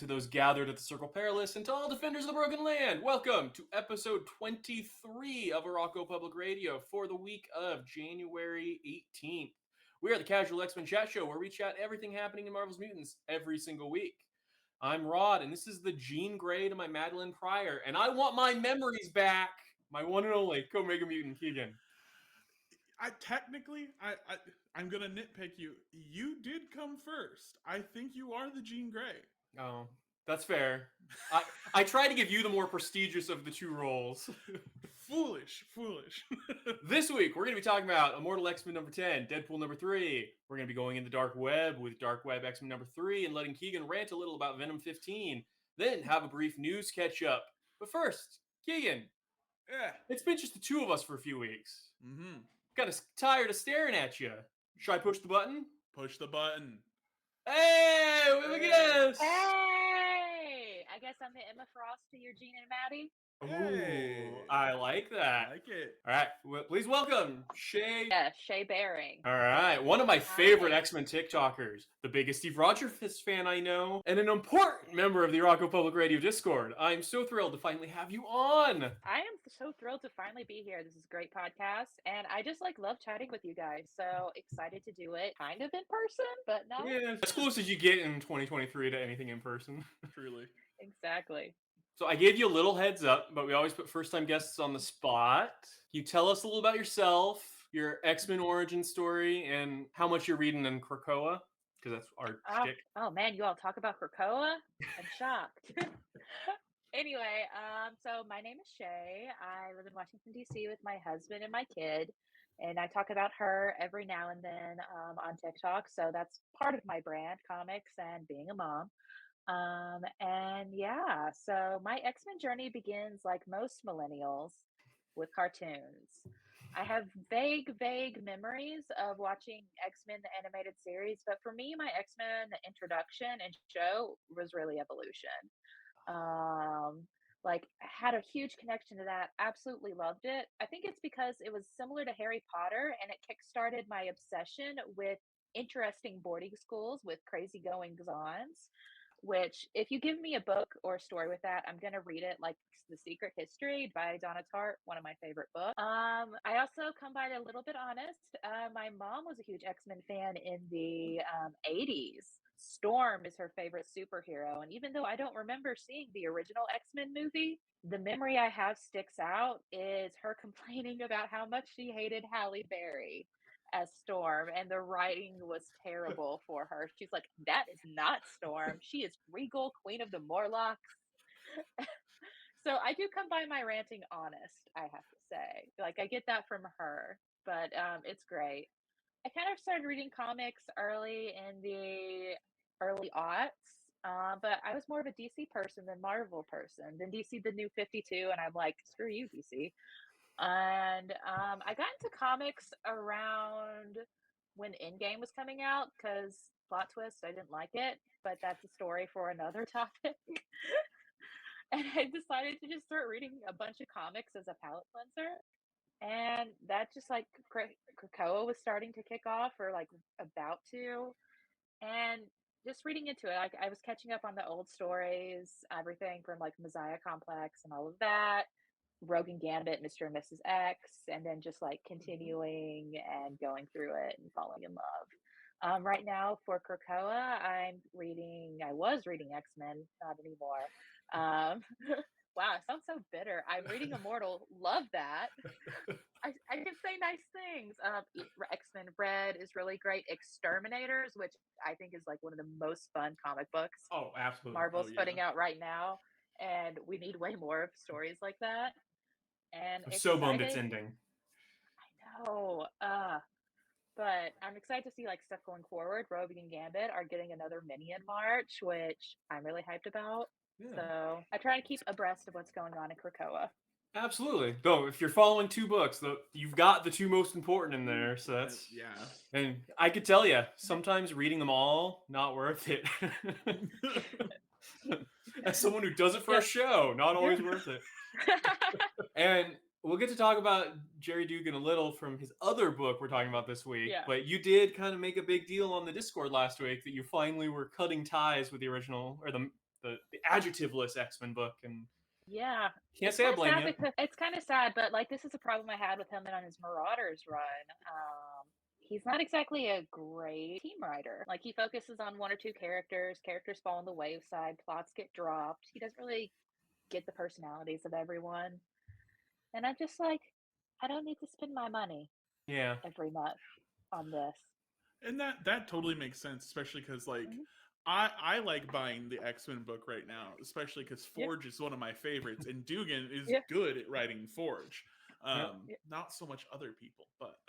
to those gathered at the Circle Perilous, and to all defenders of the Broken Land. Welcome to episode 23 of Arakko Public Radio for the week of January 18th. We are the Casual X-Men Chat Show, where we chat everything happening in Marvel's Mutants every single week. I'm Rod, and this is the Jean Grey to my Madeline Pryor, and I want my memories back. My one and only Co-Mega Mutant Keegan. I'm gonna nitpick you. You did come first. I think you are the Jean Grey. Oh, that's fair. I try to give you the more prestigious of the two roles. Foolish. This week, we're going to be talking about Immortal X-Men number 10, Deadpool number 3. We're going to be going in the Dark Web with Dark Web X-Men number 3 and letting Keegan rant a little about Venom 15. Then have a brief news catch-up. But first, Keegan. Yeah. It's been just the two of us for a few weeks. Mm-hmm. Kind of tired of staring at you. Should I push the button? Push the button. Hey, look at us. Hey, I guess I'm the Emma Frost to your Jean and Maddie. Ooh, I like that. I like it. All right, well, please welcome Shay. Yeah, SheaBearing. All right, one of my favorite X-Men TikTokers, the biggest Steve Rogers fan I know, and an important member of the Arakko Public Radio Discord. I'm so thrilled to finally have you on. I am so thrilled to finally be here. This is a great podcast, and I just love chatting with you guys. So excited to do it, kind of in person, but not. Yeah, as close as you get in 2023 to anything in person. Truly. Exactly. So I gave you a little heads up, but we always put first-time guests on the spot. Can you tell us a little about yourself, your X-Men origin story, and how much you're reading in Krakoa? Because that's our shtick. Oh man, you all talk about Coccolo? I'm shocked. Anyway, so my name is Shay. I live in Washington, D.C. with my husband and my kid, and I talk about her every now and then on TikTok. So that's part of my brand, comics and being a mom. And yeah, so my X-Men journey begins like most millennials with cartoons. I have vague memories of watching X-Men the animated series, but for me, my X-Men the introduction and show was really Evolution. Like had a huge connection to that. Absolutely loved it. I think it's because it was similar to Harry Potter, and it kickstarted my obsession with interesting boarding schools with crazy goings-ons. Which, if you give me a book or a story with that, I'm going to read it, like The Secret History by Donna Tartt, one of my favorite books. I also come by it a little bit honest. My mom was a huge X-Men fan in the 80s. Storm is her favorite superhero. And even though I don't remember seeing the original X-Men movie, the memory I have sticks out is her complaining about how much she hated Halle Berry as Storm, and the writing was terrible for her. She's like, that is not Storm. She is Regal, Queen of the Morlocks. So I do come by my ranting honest, I have to say. Like, I get that from her, but it's great. I kind of started reading comics early in the early aughts, but I was more of a DC person than Marvel person. Then DC the New 52, and I'm like, screw you, DC. And I got into comics around when Endgame was coming out, because plot twist, I didn't like it, but that's a story for another topic. And I decided to just start reading a bunch of comics as a palate cleanser. And that just like Krakoa was starting to kick off, or like about to. And just reading into it, I was catching up on the old stories, everything from like Messiah Complex and all of that. Rogue and Gambit, Mr. and Mrs. X, and then just like continuing and going through it and falling in love. Right now for Krakoa, I was reading X-Men, not anymore. Wow, it sounds so bitter. I'm reading Immortal, love that. I can say nice things. X-Men Red is really great. Exterminators, which I think is like one of the most fun comic books. Oh, absolutely. Marvel's putting out right now, and we need way more of stories like that. And I'm so bummed it's ending. I know. But I'm excited to see like stuff going forward. Rogue and Gambit are getting another mini in March, which I'm really hyped about. Yeah. So I try to keep abreast of what's going on in Krakoa. Absolutely. Though, if you're following two books, you've got the two most important in there. So that's yeah. And I could tell you, sometimes reading them all, not worth it. As someone who does it for a show, not always worth it. And we'll get to talk about Gerry Duggan a little from his other book we're talking about this week. Yeah. But you did kind of make a big deal on the Discord last week that you finally were cutting ties with the original, or the the adjectiveless X-Men book, and Yeah. can't It's say I kind of blame sad you. because it's kind of sad, but like this is a problem I had with him and on his Marauders run. He's not exactly a great team writer. Like he focuses on one or two characters, characters fall on the wayside, plots get dropped. He doesn't really get the personalities of everyone. And I'm just like, I don't need to spend my money Yeah. every month on this. And that totally makes sense, especially because like Mhm. I like buying the X-Men book right now, especially because Yeah. Forge is one of my favorites, and Duggan is Yeah. good at writing Forge. Yep. Yeah. Not so much other people, but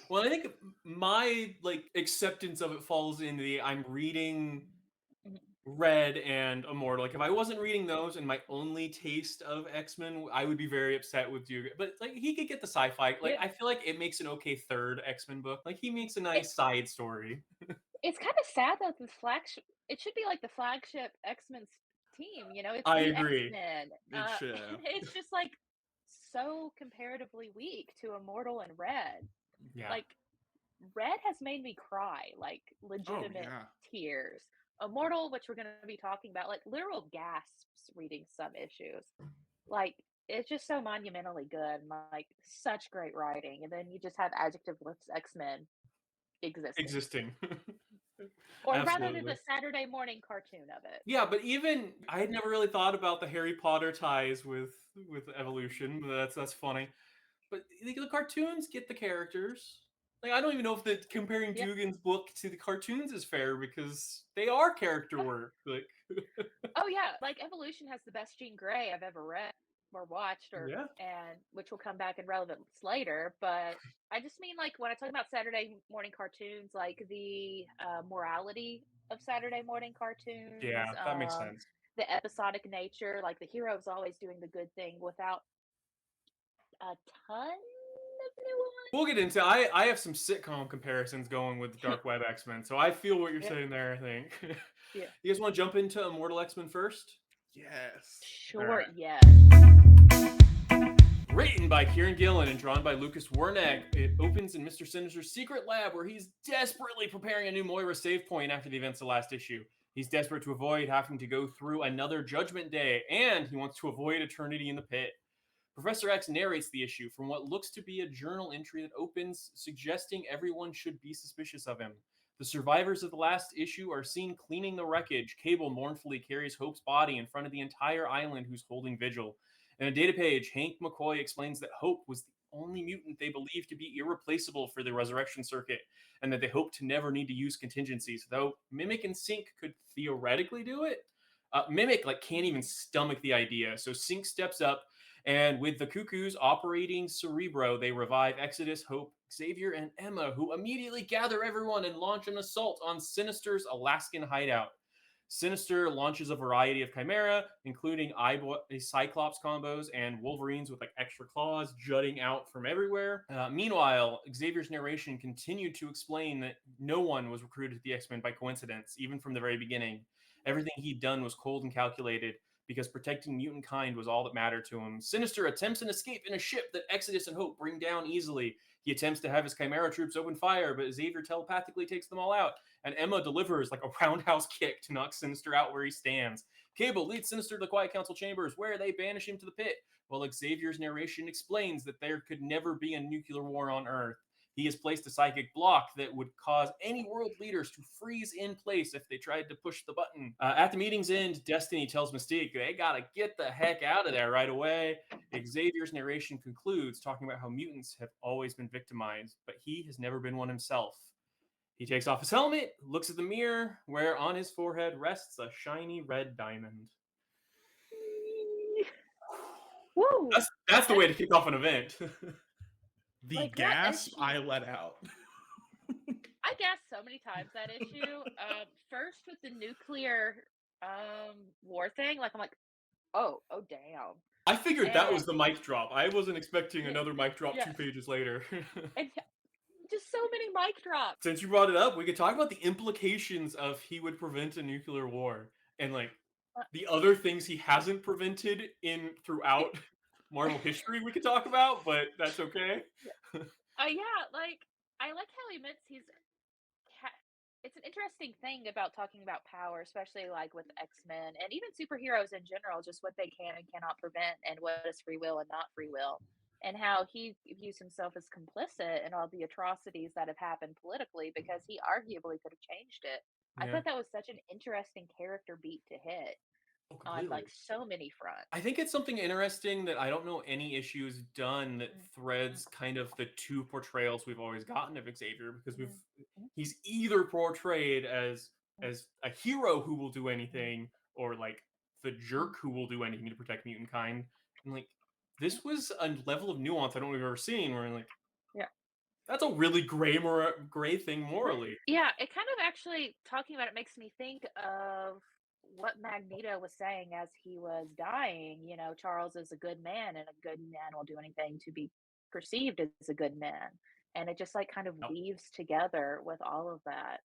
Well, I think my like acceptance of it falls into the I'm reading Mhm. Red and Immortal. Like if I wasn't reading those and my only taste of X-Men, I would be very upset with Duggan. But like he could get the sci-fi. Like Yeah. I feel like it makes an okay third X-Men book. Like he makes a It, nice side story. it's kind of sad that the flagship, it should be like the flagship X-Men team, it's I the agree. X-Men. it's And it's just like so comparatively weak to Immortal and Red. Yeah. Like Red has made me cry, like oh legitimate yeah. tears. Immortal, which we're going to be talking about, like literal gasps reading some issues. Like it's just so monumentally good and like such great writing. And then you just have adjectiveless X-Men existing. Or rather than Absolutely. the Saturday morning cartoon of it. Yeah, but even I had never really thought about the Harry Potter ties with evolution. That's funny. But the cartoons get the characters. Like I don't even know if the comparing Yeah. Dugan's book to the cartoons is fair because they are character work. Like Oh yeah, like Evolution has the best Jean Grey I've ever read or watched, yeah. and which will come back in relevance later. But I just mean like when I talk about Saturday morning cartoons, like the morality of Saturday morning cartoons, Yeah, that makes sense. the episodic nature, like the hero's always doing the good thing without a ton of nuance. We'll get into I have some sitcom comparisons going with Dark Web X-Men, so I feel what you're Yeah, saying there, I think. yeah. You guys want to jump into Immortal X-Men first? Yes. All Sure, right. yes. Written by Kieron Gillen and drawn by Lucas Werneck, it opens in Mr. Sinister's secret lab where he's desperately preparing a new Moira save point after the events of last issue. He's desperate to avoid having to go through another Judgment Day, and he wants to avoid eternity in the pit. Professor X narrates the issue from what looks to be a journal entry that opens, suggesting everyone should be suspicious of him. The survivors of the last issue are seen cleaning the wreckage. Cable mournfully carries Hope's body in front of the entire island who's holding vigil. In a data page, Hank McCoy explains that Hope was the only mutant they believe to be irreplaceable for the resurrection circuit, and that they hope to never need to use contingencies, though Mimic and Sync could theoretically do it. Mimic can't even stomach the idea, so Sync steps up, and with the Cuckoos operating Cerebro, they revive Exodus, Hope, Xavier, and Emma, who immediately gather everyone and launch an assault on Sinister's Alaskan hideout. Sinister launches a variety of Chimera, including Cyclops combos and Wolverines with extra claws jutting out from everywhere. Meanwhile, Xavier's narration continued to explain that no one was recruited to the X-Men by coincidence, even from the very beginning. Everything he'd done was cold and calculated, because protecting mutant kind was all that mattered to him. Sinister attempts an escape in a ship that Exodus and Hope bring down easily. He attempts to have his Chimera troops open fire, but Xavier telepathically takes them all out, and Emma delivers a roundhouse kick to knock Sinister out where he stands. Cable leads Sinister to the Quiet Council chambers, where they banish him to the pit, while Xavier's narration explains that there could never be a nuclear war on Earth. He has placed a psychic block that would cause any world leaders to freeze in place if they tried to push the button. At the meeting's end, Destiny tells Mystique they gotta get the heck out of there right away. Xavier's narration concludes talking about how mutants have always been victimized, but he has never been one himself. He takes off his helmet, looks at the mirror, where on his forehead rests a shiny red diamond. Woo! That's the way to kick off an event. The gasp I let out. I gasped so many times that issue. First with the nuclear war thing, I'm like, oh damn. I figured that was the mic drop. I wasn't expecting Yeah, another mic drop yeah. 2 pages later. And just so many mic drops. Since you brought it up, we could talk about the implications of he would prevent a nuclear war and the other things he hasn't prevented throughout Marvel history we could talk about, but that's okay. Yeah, I like how he admits it's an interesting thing about talking about power, especially like with X-Men and even superheroes in general, just what they can and cannot prevent and what is free will and not free will. And how he views himself as complicit in all the atrocities that have happened politically because he arguably could have changed it. I Yeah. thought that was such an interesting character beat to hit Oh, on completely. like so many fronts. I think it's something interesting that I don't know any issues done that threads kind of the two portrayals we've always gotten of Xavier, because he's either portrayed as a hero who will do anything, or like the jerk who will do anything to protect mutant kind. And like this was a level of nuance I don't think we've ever seen, where like, Yeah. that's a really gray thing morally. Yeah, it kind of actually talking about it makes me think of what Magneto was saying as he was dying. You know, Charles is a good man, and a good man will do anything to be perceived as a good man. And it just like kind of Yep. weaves together with all of that.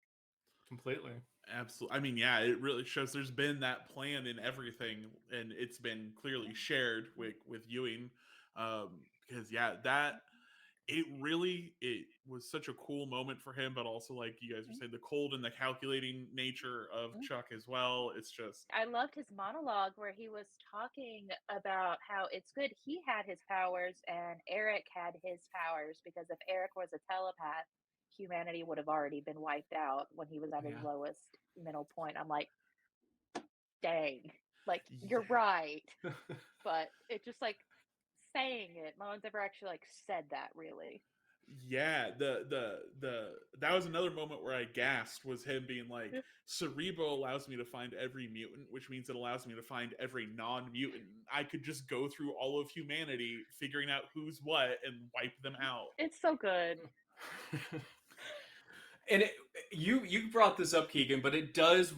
Completely. Absolutely. I mean, yeah, it really shows there's been that plan in everything, and it's been clearly shared with Ewing. Because yeah, that it was such a cool moment for him, but also like you guys were saying, the cold and the calculating nature of Chuck as well. It's just I loved his monologue where he was talking about how it's good he had his powers and Eric had his powers, because if Eric was a telepath, humanity would have already been wiped out when he was at his Yeah. lowest mental point. I'm like, dang, like you're yeah. right. But it just like saying it, no one's ever actually like said that really. Yeah, the that was another moment where I gasped, was him being like, Cerebro allows me to find every mutant, which means it allows me to find every non-mutant. I could just go through all of humanity figuring out who's what and wipe them out. It's so good. And you brought this up, Keegan, but it does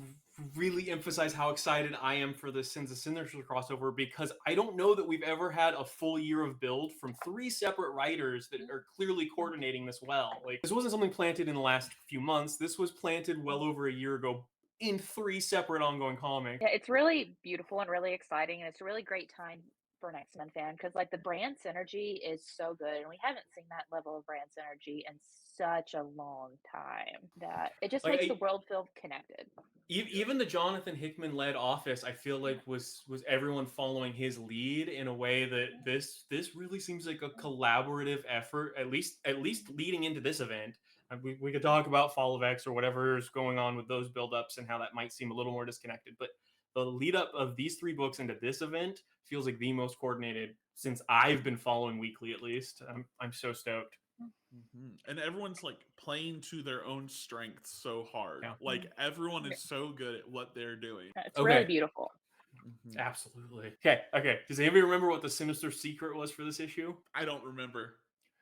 really emphasize how excited I am for this Sins of Sinister crossover, because I don't know that we've ever had a full year of build from three separate writers that are clearly coordinating this well. Like, this wasn't something planted in the last few months. This was planted well over a year ago in three separate ongoing comics. Yeah, it's really beautiful and really exciting, and it's a really great time for an X-Men fan because like the brand synergy is so good, and we haven't seen that level of brand synergy in such a long time that it just makes the world feel connected. Even the Jonathan Hickman led office, I feel like was everyone following his lead in a way that this really seems like a collaborative effort, at least leading into this event. We could talk about Fall of X or whatever is going on with those buildups and how that might seem a little more disconnected, but the lead up of these three books into this event feels like the most coordinated since I've been following weekly, at least. I'm so stoked. And everyone's like playing to their own strengths so hard. Yeah. Like everyone is so good at what they're doing. It's really beautiful. Absolutely. Okay. Does anybody remember what the Sinister secret was for this issue? I don't remember.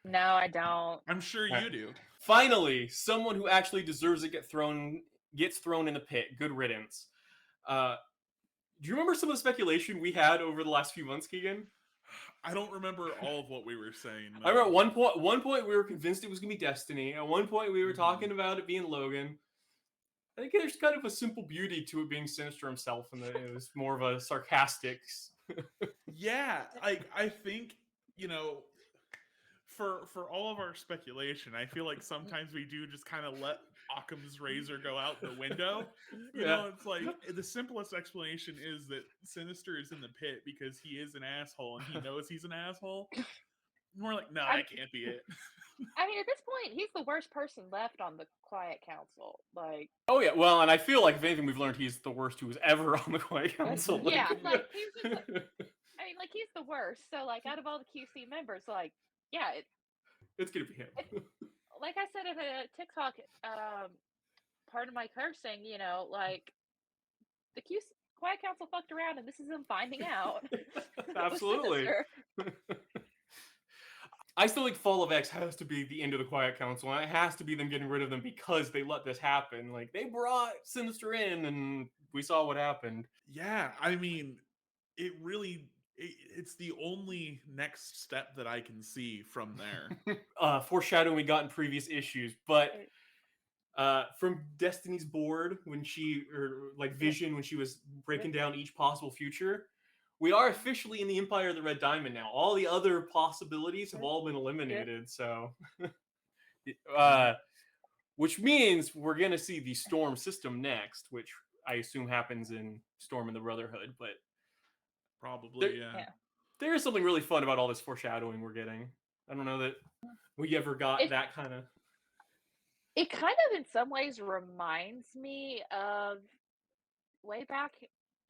No, I don't. I'm sure you do. Finally, someone who actually deserves it gets thrown in the pit. Good riddance. Do you remember some of the speculation we had over the last few months, Keegan? I don't remember all of what we were saying. No. I remember at one point we were convinced it was going to be Destiny. At one point we were talking about it being Logan. I think there's kind of a simple beauty to it being Sinister himself, and that it was more of a sarcastic. Yeah, I think, you know, for all of our speculation, I feel like sometimes we do just kind of let Occam's razor go out the window. You know, it's like the simplest explanation is that Sinister is in the pit because he is an asshole and he knows he's an asshole. And we're like, no, that can't be it. I mean, at this point, he's the worst person left on the Quiet Council. Like, oh yeah, well, and I feel like if anything we've learned, he's the worst who was ever on the Quiet Council. Yeah, like he's just, I mean, like he's the worst. So, like, out of all the QC members, like, yeah, it's gonna be him. Like I said in a TikTok, part of my cursing, you know, like the Quiet Council fucked around, and this is him finding out. Absolutely. I still think Fall of X has to be the end of the Quiet Council, and it has to be them getting rid of them because they let this happen. Like, they brought Sinister in, and we saw what happened. Yeah, I mean, it really... it's the only next step that I can see from there. Foreshadowing we got in previous issues, but from Destiny's board, when Vision, when she was breaking down each possible future, we are officially in the Empire of the Red Diamond now. All the other possibilities have all been eliminated, so... which means we're going to see the Storm system next, which I assume happens in Storm and the Brotherhood. But Probably, yeah. there is something really fun about all this foreshadowing we're getting. I don't know that we ever got that kind of... It kind of, in some ways, reminds me of way back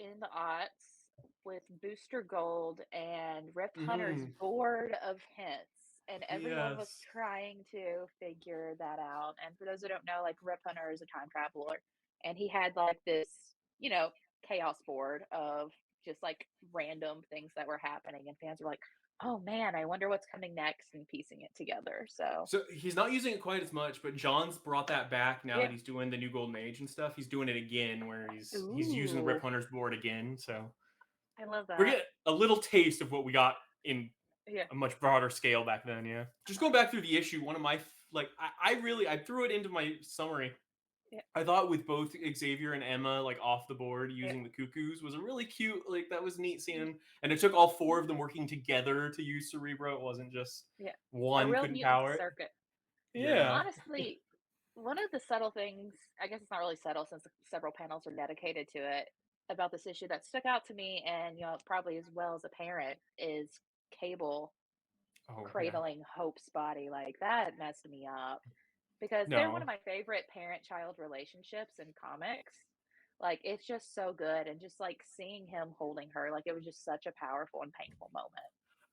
in the aughts with Booster Gold and Rip Hunter's board of hints. And everyone was trying to figure that out. And for those who don't know, like, Rip Hunter is a time traveler. And he had, like, this, you know, chaos board of just, like, random things that were happening. And fans were like, oh, man, I wonder what's coming next, and piecing it together. So he's not using it quite as much, but John's brought that back now that he's doing the new Golden Age and stuff. He's doing it again, where he's using Rip Hunter's board again. So I love that. We're getting a little taste of what we got in a much broader scale back then. Yeah. Just going back through the issue, one of my I threw it into my summary. Yeah. I thought with both Xavier and Emma like off the board using the cuckoos was a really cute, like, that was neat seeing, and it took all four of them working together to use Cerebro. It wasn't just one couldn't power it. Circuit. Yeah. Honestly, one of the subtle things, I guess it's not really subtle since several panels are dedicated to it, about this issue that stuck out to me, and probably as well as a parent, is Cable cradling Hope's body. Like, that messed me up. Because they're one of my favorite parent-child relationships in comics. Like, it's just so good. And just, like, seeing him holding her, like, it was just such a powerful and painful moment.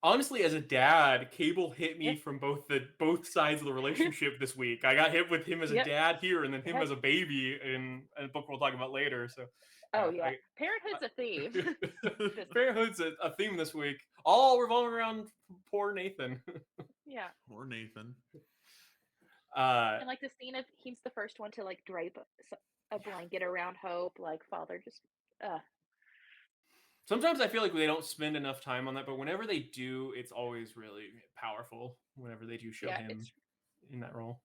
Honestly, as a dad, Cable hit me from both sides of the relationship this week. I got hit with him as a dad here, and then him as a baby in a book we'll talk about later. So, Parenthood's a theme. Parenthood's a theme this week. All revolving around poor Nathan. Poor Nathan. And like the scene of he's the first one to like drape a blanket around Hope, like, father just Sometimes I feel like they don't spend enough time on that, but whenever they do, it's always really powerful whenever they do show him in that role.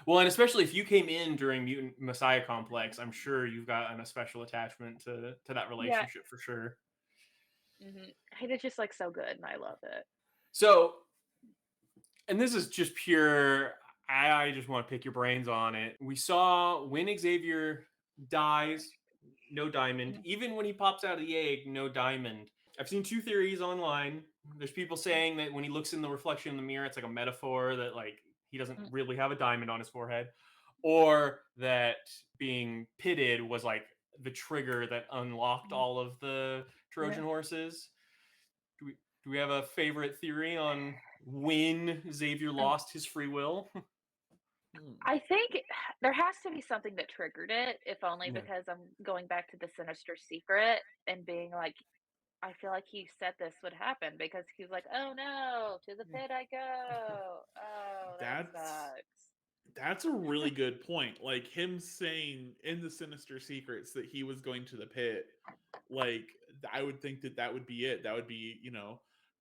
Well, and especially if you came in during Mutant Messiah Complex, I'm sure you've got a special attachment to that relationship for sure. Mm-hmm. It's just like so good, and I love it. So, and this is just pure, I just want to pick your brains on it. We saw when Xavier dies, no diamond. Even when he pops out of the egg, no diamond. I've seen two theories online. There's people saying that when he looks in the reflection in the mirror, it's like a metaphor that, like, he doesn't really have a diamond on his forehead. Or that being pitted was like the trigger that unlocked all of the Trojan horses. Do we have a favorite theory on when Xavier lost his free will? I think there has to be something that triggered it, if only because I'm going back to the Sinister Secret and being like, I feel like he said this would happen, because he's like, oh no, to the pit I go. Oh, that sucks. That's a really good point. Like, him saying in the Sinister Secrets that he was going to the pit, like, I would think that would be it. That would be,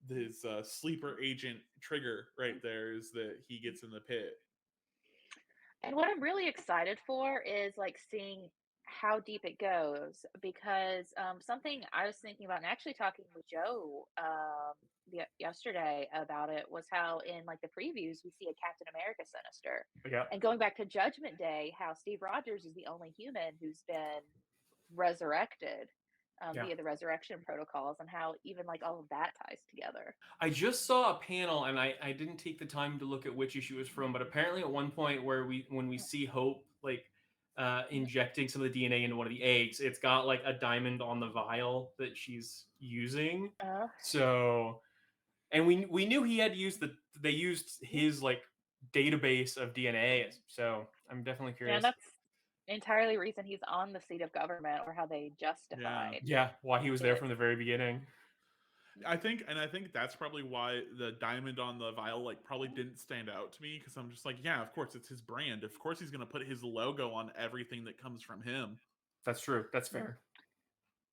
his sleeper agent trigger right there, is that he gets in the pit. And what I'm really excited for is, like, seeing how deep it goes, because something I was thinking about, and actually talking with Joe yesterday about it, was how in, like, the previews we see a Captain America Sinister. And going back to Judgment Day, how Steve Rogers is the only human who's been resurrected via the resurrection protocols, and how even, like, all of that ties together. I just saw a panel, and I didn't take the time to look at which issue it was from, but apparently at one point when we see Hope, like, injecting some of the DNA into one of the eggs, it's got like a diamond on the vial that she's using. So, and we knew he had used they used his like database of DNA. So I'm definitely curious. Yeah, that's entirely reason he's on the seat of government, or how they justified. Yeah, why he was there from the very beginning. I think that's probably why the diamond on the vial like probably didn't stand out to me, because I'm just like, yeah, of course it's his brand. Of course he's going to put his logo on everything that comes from him. That's true. That's fair.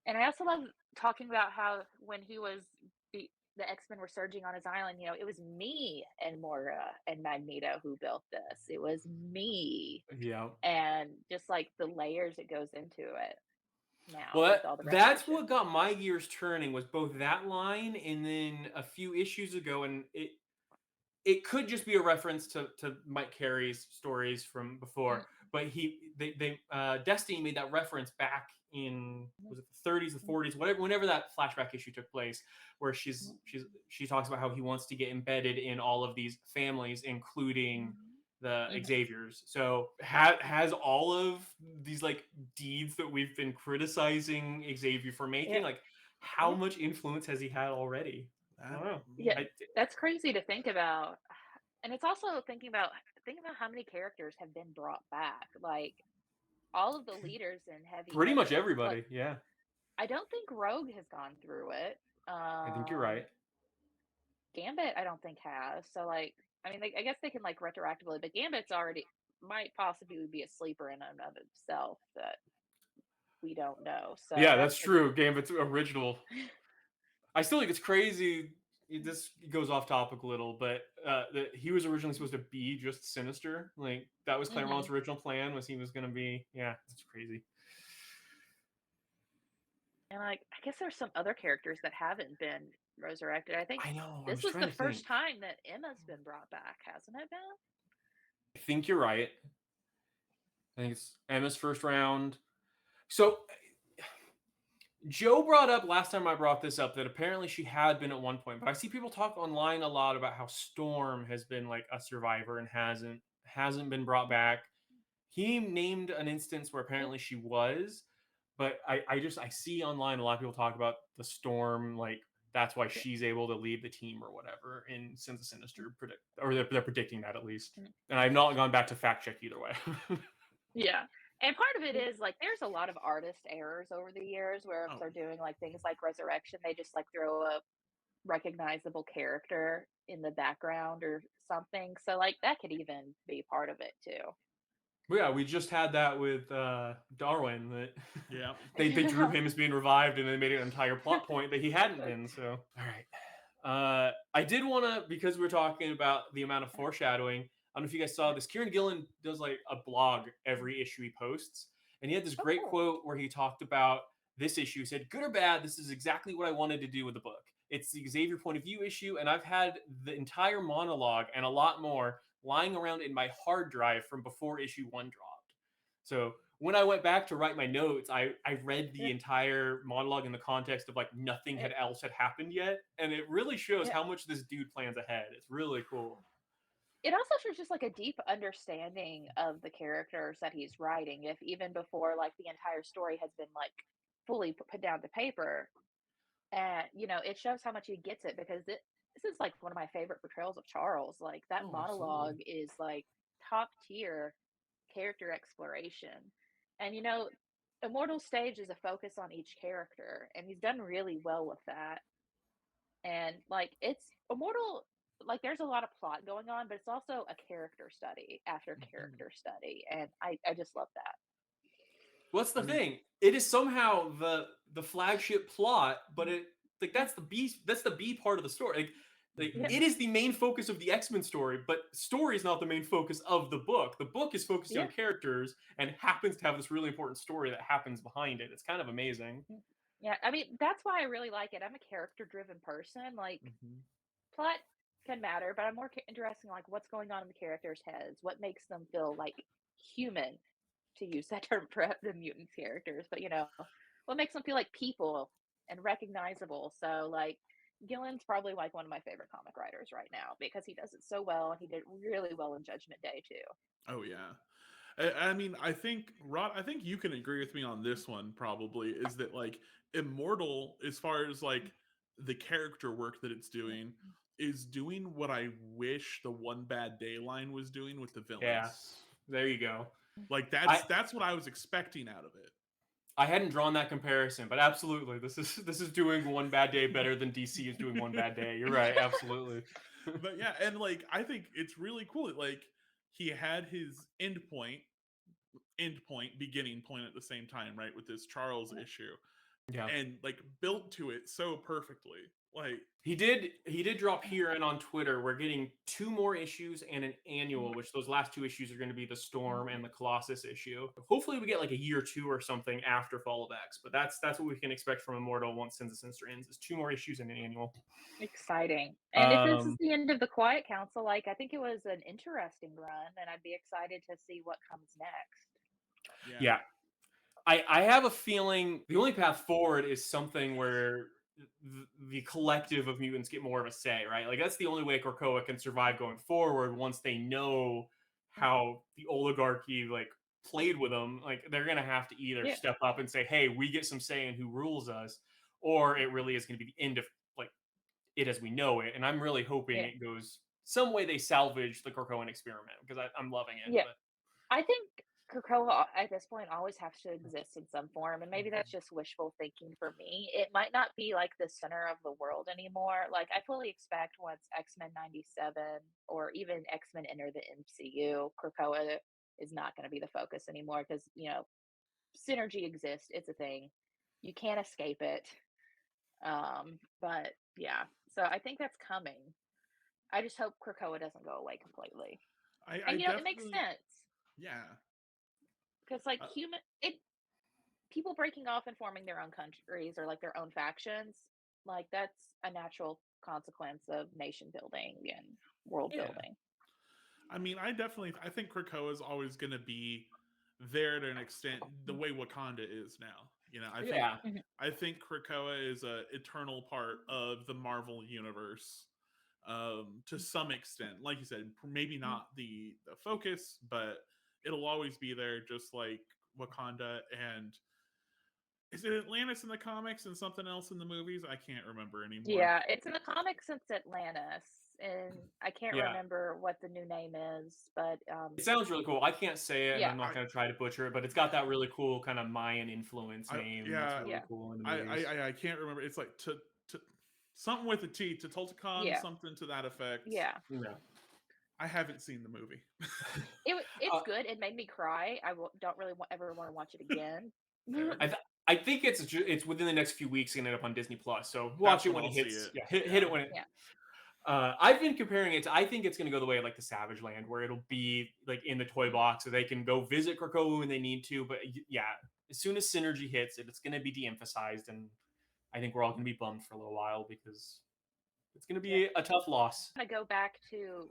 And I also love talking about how when he was the X-Men were surging on his island, it was me and Moira and Magneto who built this. It was me. Yeah. And just like the layers it goes into it. Now, well, that's what got my gears turning, was both that line and then a few issues ago, and it could just be a reference to Mike Carey's stories from before, but Destiny made that reference back in, was it the 30s, the 40s, whatever, whenever that flashback issue took place, where she talks about how he wants to get embedded in all of these families, including the Xaviers. So has all of these like deeds that we've been criticizing Xavier for making, like how much influence has he had already? I don't know. Yeah, that's crazy to think about. And it's also think about how many characters have been brought back. Like all of the leaders in Heavy Pretty much Hitters. everybody, Like, yeah. I don't think Rogue has gone through it. I think you're right. Gambit, I don't think has. So like, I mean, I guess they can like retroactively, but Gambit's already might possibly be a sleeper in and of itself that we don't know. So Yeah, that's true. Gambit's original. I still think it's crazy. This goes off topic a little, but that he was originally supposed to be just Sinister. Like that was Claremont's original plan. Was he was going to be? Yeah, it's crazy. And like, I guess there's some other characters that haven't been resurrected. I think I know. this was the first time that Emma's been brought back, hasn't it been? I think you're right. I think it's Emma's first round. So Joe brought up last time I brought this up that apparently she had been at one point, but I see people talk online a lot about how Storm has been like a survivor and hasn't been brought back. He named an instance where apparently she was, but I see online a lot of people talk about the Storm, like that's why she's able to lead the team or whatever. And since the Sinister they're predicting that at least, and I've not gone back to fact check either way. Yeah. And part of it is like there's a lot of artist errors over the years where if they're doing like things like Resurrection, they just like throw a recognizable character in the background or something. So like that could even be part of it too. Well, yeah, we just had that with Darwin. That they Yeah. drew him as being revived, and they made it an entire plot point that he hadn't been. So, all right. I did want to, because we're talking about the amount of foreshadowing. I don't know if you guys saw this. Kieron Gillen does like a blog every issue he posts, and he had this great quote where he talked about this issue. He said, "Good or bad, this is exactly what I wanted to do with the book. It's the Xavier point of view issue, and I've had the entire monologue and a lot more lying around in my hard drive from before issue 1 dropped." So when I went back to write my notes, I read the entire monologue in the context of like nothing else had happened yet, and it really shows how much this dude plans ahead. It's really cool. It also shows just like a deep understanding of the characters that he's writing. If even before like the entire story has been like fully put down to paper, and you know, it shows how much he gets it because this is like one of my favorite portrayals of Charles. Like that monologue is like top tier character exploration. And you know, Immortal stage is a focus on each character, and he's done really well with that. And like it's Immortal, like there's a lot of plot going on, but it's also a character study after character study, and I just love that. What's the thing? It is somehow the flagship plot, but it like that's the B part of the story. Like it is the main focus of the X-Men story, but story is not the main focus of the book. The book is focused on characters and happens to have this really important story that happens behind it. It's kind of amazing. Yeah, I mean, that's why I really like it. I'm a character-driven person. Like, plot can matter, but I'm more interested in like what's going on in the characters' heads, what makes them feel like human, to use that term for the mutant characters. But you know, what makes them feel like people and recognizable. So like, Gillen's probably like one of my favorite comic writers right now because he does it so well, and he did really well in Judgment Day too. Oh yeah. I mean, I think Rod, I think you can agree with me on this one. Probably is that like Immortal, as far as like the character work that it's doing, is doing what I wish the One Bad Day line was doing with the villains. Yeah, there you go. Like that's what I was expecting out of it. I hadn't drawn that comparison, but absolutely, this is doing One Bad Day better than DC is doing One Bad Day. You're right, absolutely. But yeah, and like I think it's really cool. Like he had his end point, beginning point at the same time, right? With this Charles issue, and like built to it so perfectly. Like, He did drop Kieron on Twitter. We're getting 2 more issues and an annual, which those last 2 issues are going to be the Storm and the Colossus issue. Hopefully we get like a year 2 or something after Fall of X, but that's what we can expect from Immortal once Sins of Sinister ends, is 2 more issues and an annual. Exciting. And if this is the end of the Quiet Council, like I think it was an interesting run, and I'd be excited to see what comes next. Yeah. I have a feeling the only path forward is something where the collective of mutants get more of a say, right? Like that's the only way Krakoa can survive going forward once they know how the oligarchy like played with them. Like they're gonna have to either step up and say, "Hey, we get some say in who rules us," or it really is going to be the end of like it as we know it. And I'm really hoping it goes some way they salvage the Krakoan experiment because I'm loving it. Yeah, but... I think Coccolo at this point always has to exist in some form, and maybe that's just wishful thinking for me. It might not be like the center of the world anymore. Like I fully expect once X-Men 97 or even X-Men enter the MCU, Krakoa is not going to be the focus anymore because synergy exists. It's a thing. You can't escape it. But yeah, so I think that's coming. I just hope Krakoa doesn't go away completely. And it makes sense. Yeah. Because like people breaking off and forming their own countries or like their own factions, like that's a natural consequence of nation building and world building. I mean, I think Krakoa is always going to be there to an extent, the way Wakanda is now. I think Krakoa is a eternal part of the Marvel universe, to some extent. Like you said, maybe not the focus, but it'll always be there, just like Wakanda. And is it Atlantis in the comics and something else in the movies? I can't remember anymore. Yeah, it's in the comics since Atlantis, and I can't remember what the new name is, but it sounds really cool. I can't say it, and I'm not going to try to butcher it, but it's got that really cool kind of Mayan influence name. That's really cool in the movies. I can't remember. It's like something with a T, Tutulticon, something to that effect. Yeah. I haven't seen the movie. It's good. It made me cry. I don't really ever want to watch it again. I think it's within the next few weeks going to end up on Disney Plus. So watch it when it hits. Hit it when it. I've been comparing it to. I think it's going to go the way of like the Savage Land, where it'll be like in the toy box, so they can go visit Krakoa when they need to. But as soon as synergy hits, it's going to be de-emphasized, and I think we're all going to be bummed for a little while because it's going to be a tough loss. I go back to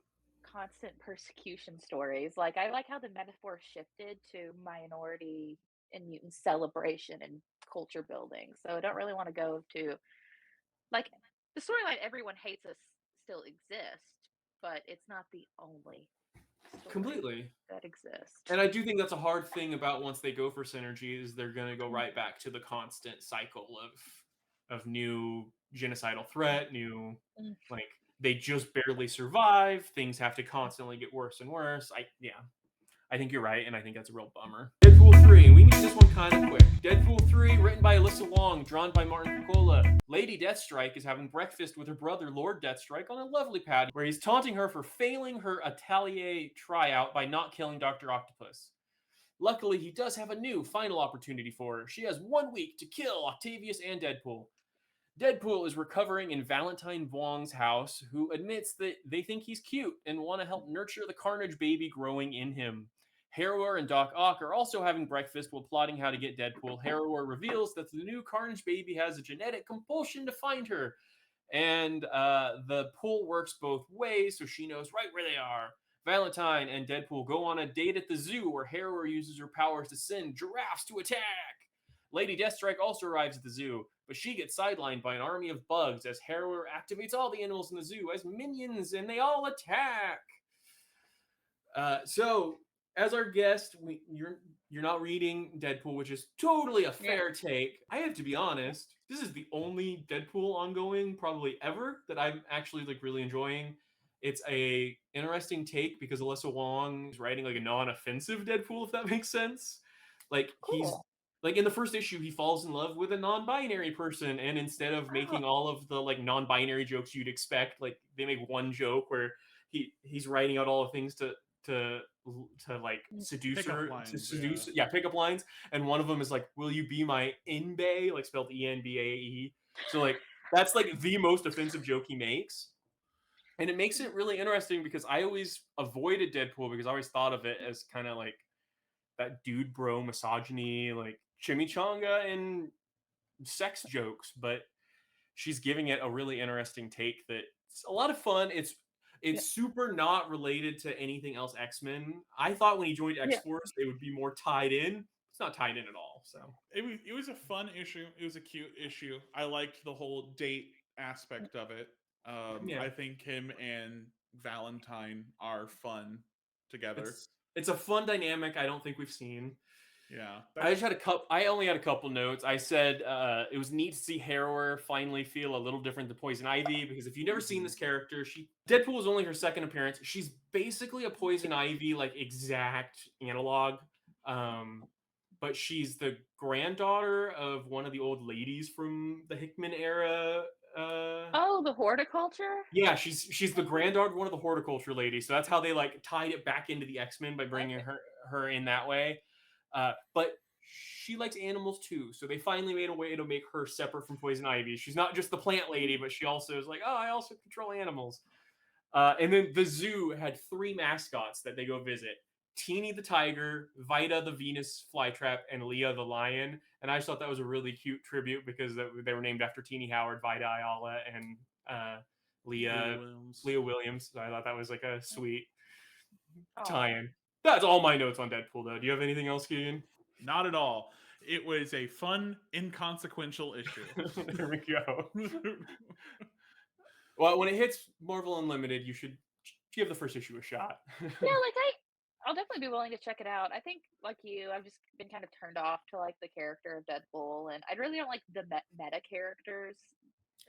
constant persecution stories. Like I like how the metaphor shifted to minority and mutant celebration and culture building. So I don't really want to go to like the storyline everyone hates us still exists, but it's not the only story completely that exists. And I do think that's a hard thing about once they go for synergy is they're going to go right back to the constant cycle of new genocidal threat, new like they just barely survive, things have to constantly get worse and worse. I think you're right, and I think that's a real bummer. Deadpool 3, and we need this one kind of quick. Deadpool 3, written by Alyssa Wong, drawn by Martin Coccolo. Lady Deathstrike is having breakfast with her brother, Lord Deathstrike, on a lovely patio, where he's taunting her for failing her atelier tryout by not killing Dr. Octopus. Luckily, he does have a new, final opportunity for her. She has 1 week to kill Octavius and Deadpool. Deadpool is recovering in Valentine Wong's house, who admits that they think he's cute and want to help nurture the Carnage baby growing in him. Harrower and Doc Ock are also having breakfast while plotting how to get Deadpool. Harrower reveals that the new Carnage baby has a genetic compulsion to find her, and the pull works both ways, so she knows right where they are. Valentine and Deadpool go on a date at the zoo, where Harrower uses her powers to send giraffes to attack. Lady Deathstrike also arrives at the zoo, but she gets sidelined by an army of bugs as Harrower activates all the animals in the zoo as minions, and they all attack. So, as our guest, you're not reading Deadpool, which is totally a fair take. I have to be honest, this is the only Deadpool ongoing probably ever that I'm actually like really enjoying. It's a interesting take because Alyssa Wong is writing like a non-offensive Deadpool, if that makes sense. Like he's like in the first issue, he falls in love with a non-binary person, and instead of making all of the like non-binary jokes you'd expect, like they make one joke where he's writing out all the things to like seduce her, pickup lines, and one of them is like, "Will you be my Inbae?" like spelled ENBAE. So like That's like the most offensive joke he makes. And it makes it really interesting because I always avoided Deadpool because I always thought of it as kind of like that dude bro misogyny, like chimichanga and sex jokes, but she's giving it a really interesting take that's a lot of fun. It's super not related to anything else X-Men. I thought when he joined X-Force they would be more tied in. It's not tied in at all. So it was a fun issue. It was a cute issue. I liked the whole date aspect of it. I think him and Valentine are fun together. It's a fun dynamic I don't think we've seen. Yeah. I only had a couple notes. I said it was neat to see Harrower finally feel a little different than Poison Ivy, because if you've never seen this character, Deadpool was only her second appearance. She's basically a Poison Ivy like exact analog. But she's the granddaughter of one of the old ladies from the Hickman era. The horticulture? Yeah, she's the granddaughter of one of the horticulture ladies. So that's how they like tied it back into the X-Men by bringing her in that way. But she likes animals too, so they finally made a way to make her separate from Poison Ivy. She's not just the plant lady, but she also is like, oh, I also control animals. And then the zoo had 3 mascots that they go visit. Teeny the tiger, Vita the Venus flytrap, and Leah the lion. And I just thought that was a really cute tribute because they were named after Teeny Howard, Vita Ayala, and Leah Williams. So I thought that was like a sweet tie-in. That's all my notes on Deadpool, though. Do you have anything else, Keegan? Not at all. It was a fun, inconsequential issue. There we go. Well, when it hits Marvel Unlimited, you should give the first issue a shot. I'll definitely be willing to check it out. I think, like you, I've just been kind of turned off to like the character of Deadpool, and I really don't like the meta characters.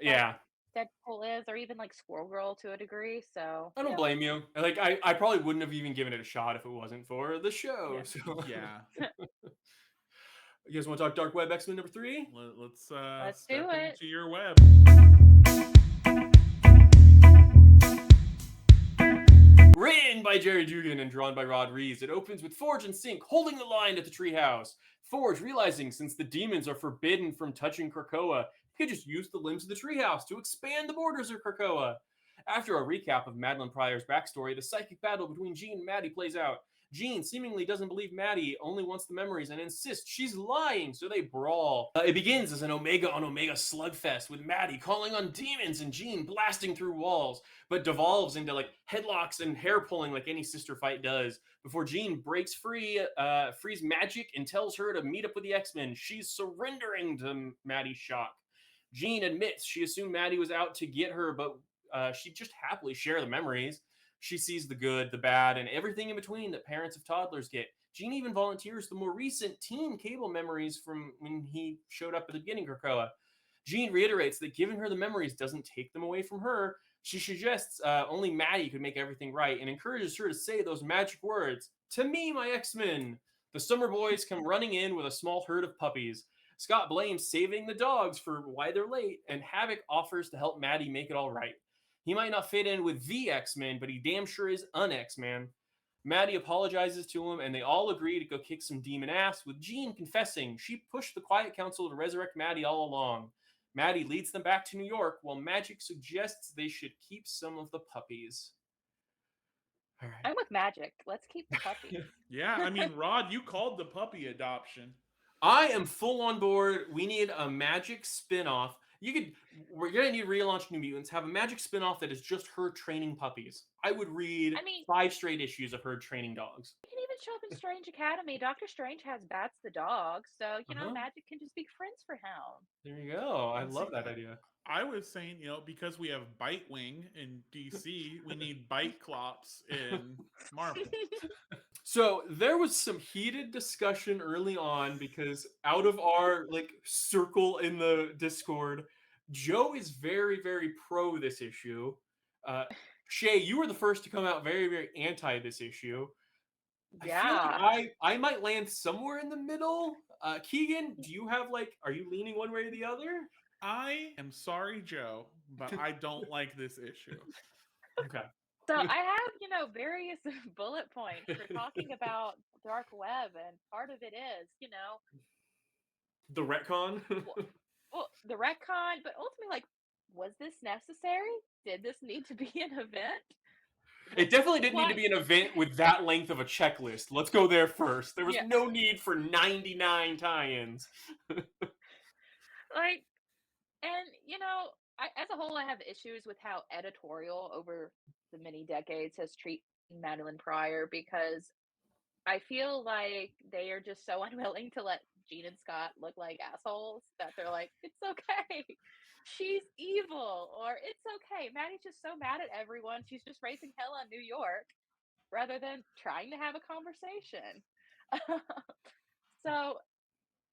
Yeah. Deadpool is, or even like Squirrel Girl to a degree. So I don't blame you. Like I probably wouldn't have even given it a shot if it wasn't for the show. Yeah. So. Yeah. You guys want to talk Dark Web X-Men number 3? Let's do it. Into your web. Written by Gerry Duggan and drawn by Rod Reis, it opens with Forge and Sync holding the line at the treehouse. Forge realizing since the demons are forbidden from touching Krakoa, he could just use the limbs of the treehouse to expand the borders of Krakoa. After a recap of Madeline Pryor's backstory, the psychic battle between Jean and Maddie plays out. Jean seemingly doesn't believe Maddie only wants the memories and insists she's lying, so they brawl. It begins as an Omega on Omega slugfest with Maddie calling on demons and Jean blasting through walls, but devolves into like headlocks and hair pulling like any sister fight does, before Jean breaks free, frees magic and tells her to meet up with the X-Men. She's surrendering to Maddie's shock. Jean admits she assumed Maddie was out to get her, but she'd just happily share the memories. She sees the good, the bad, and everything in between that parents of toddlers get. Jean even volunteers the more recent teen Cable memories from when he showed up at the beginning of Krakoa. Jean reiterates that giving her the memories doesn't take them away from her. She suggests only Maddie could make everything right and encourages her to say those magic words, "To me, my X-Men." The Summer Boys come running in with a small herd of puppies. Scott blames saving the dogs for why they're late, and Havoc offers to help Maddie make it all right. He might not fit in with the X-Men, but he damn sure is an X-Man. Maddie apologizes to him, and they all agree to go kick some demon ass, with Jean confessing she pushed the Quiet Council to resurrect Maddie all along. Maddie leads them back to New York, while Magic suggests they should keep some of the puppies. All right. I'm with Magic. Let's keep the puppies. Yeah, I mean, Rod, you called the puppy adoption. I am full on board. We need a Magic spinoff. We're gonna need to relaunch New Mutants. Have a Magic spinoff that is just her training puppies. I would read 5 straight issues of her training dogs. You can even show up in Strange Academy. Doctor Strange has Bats the dog, so Magic can just be friends for him. There you go. I love that idea. I was saying, because we have Bitewing in DC, we need Bite Clops in Marvel. So there was some heated discussion early on because out of our circle in the Discord, Joe is very, very pro this issue. Shay, you were the first to come out very, very anti this issue. Yeah. I feel like I might land somewhere in the middle. Keegan, do you have are you leaning one way or the other? I am sorry, Joe, but I don't like this issue. Okay. So I have, various bullet points for talking about Dark Web, and part of it is, the retcon. well, the retcon, but ultimately, was this necessary? Did this need to be an event? It definitely didn't need to Why? be an event with that length of a checklist. Let's go there first. There was Yeah. no need for 99 tie-ins. Like, and as a whole, I have issues with how editorial over the many decades has treated Madeline Pryor, because I feel like they are just so unwilling to let Gene and Scott look like assholes that they're like, it's okay. She's evil, or it's okay. Maddie's just so mad at everyone. She's just raising hell on New York rather than trying to have a conversation. So,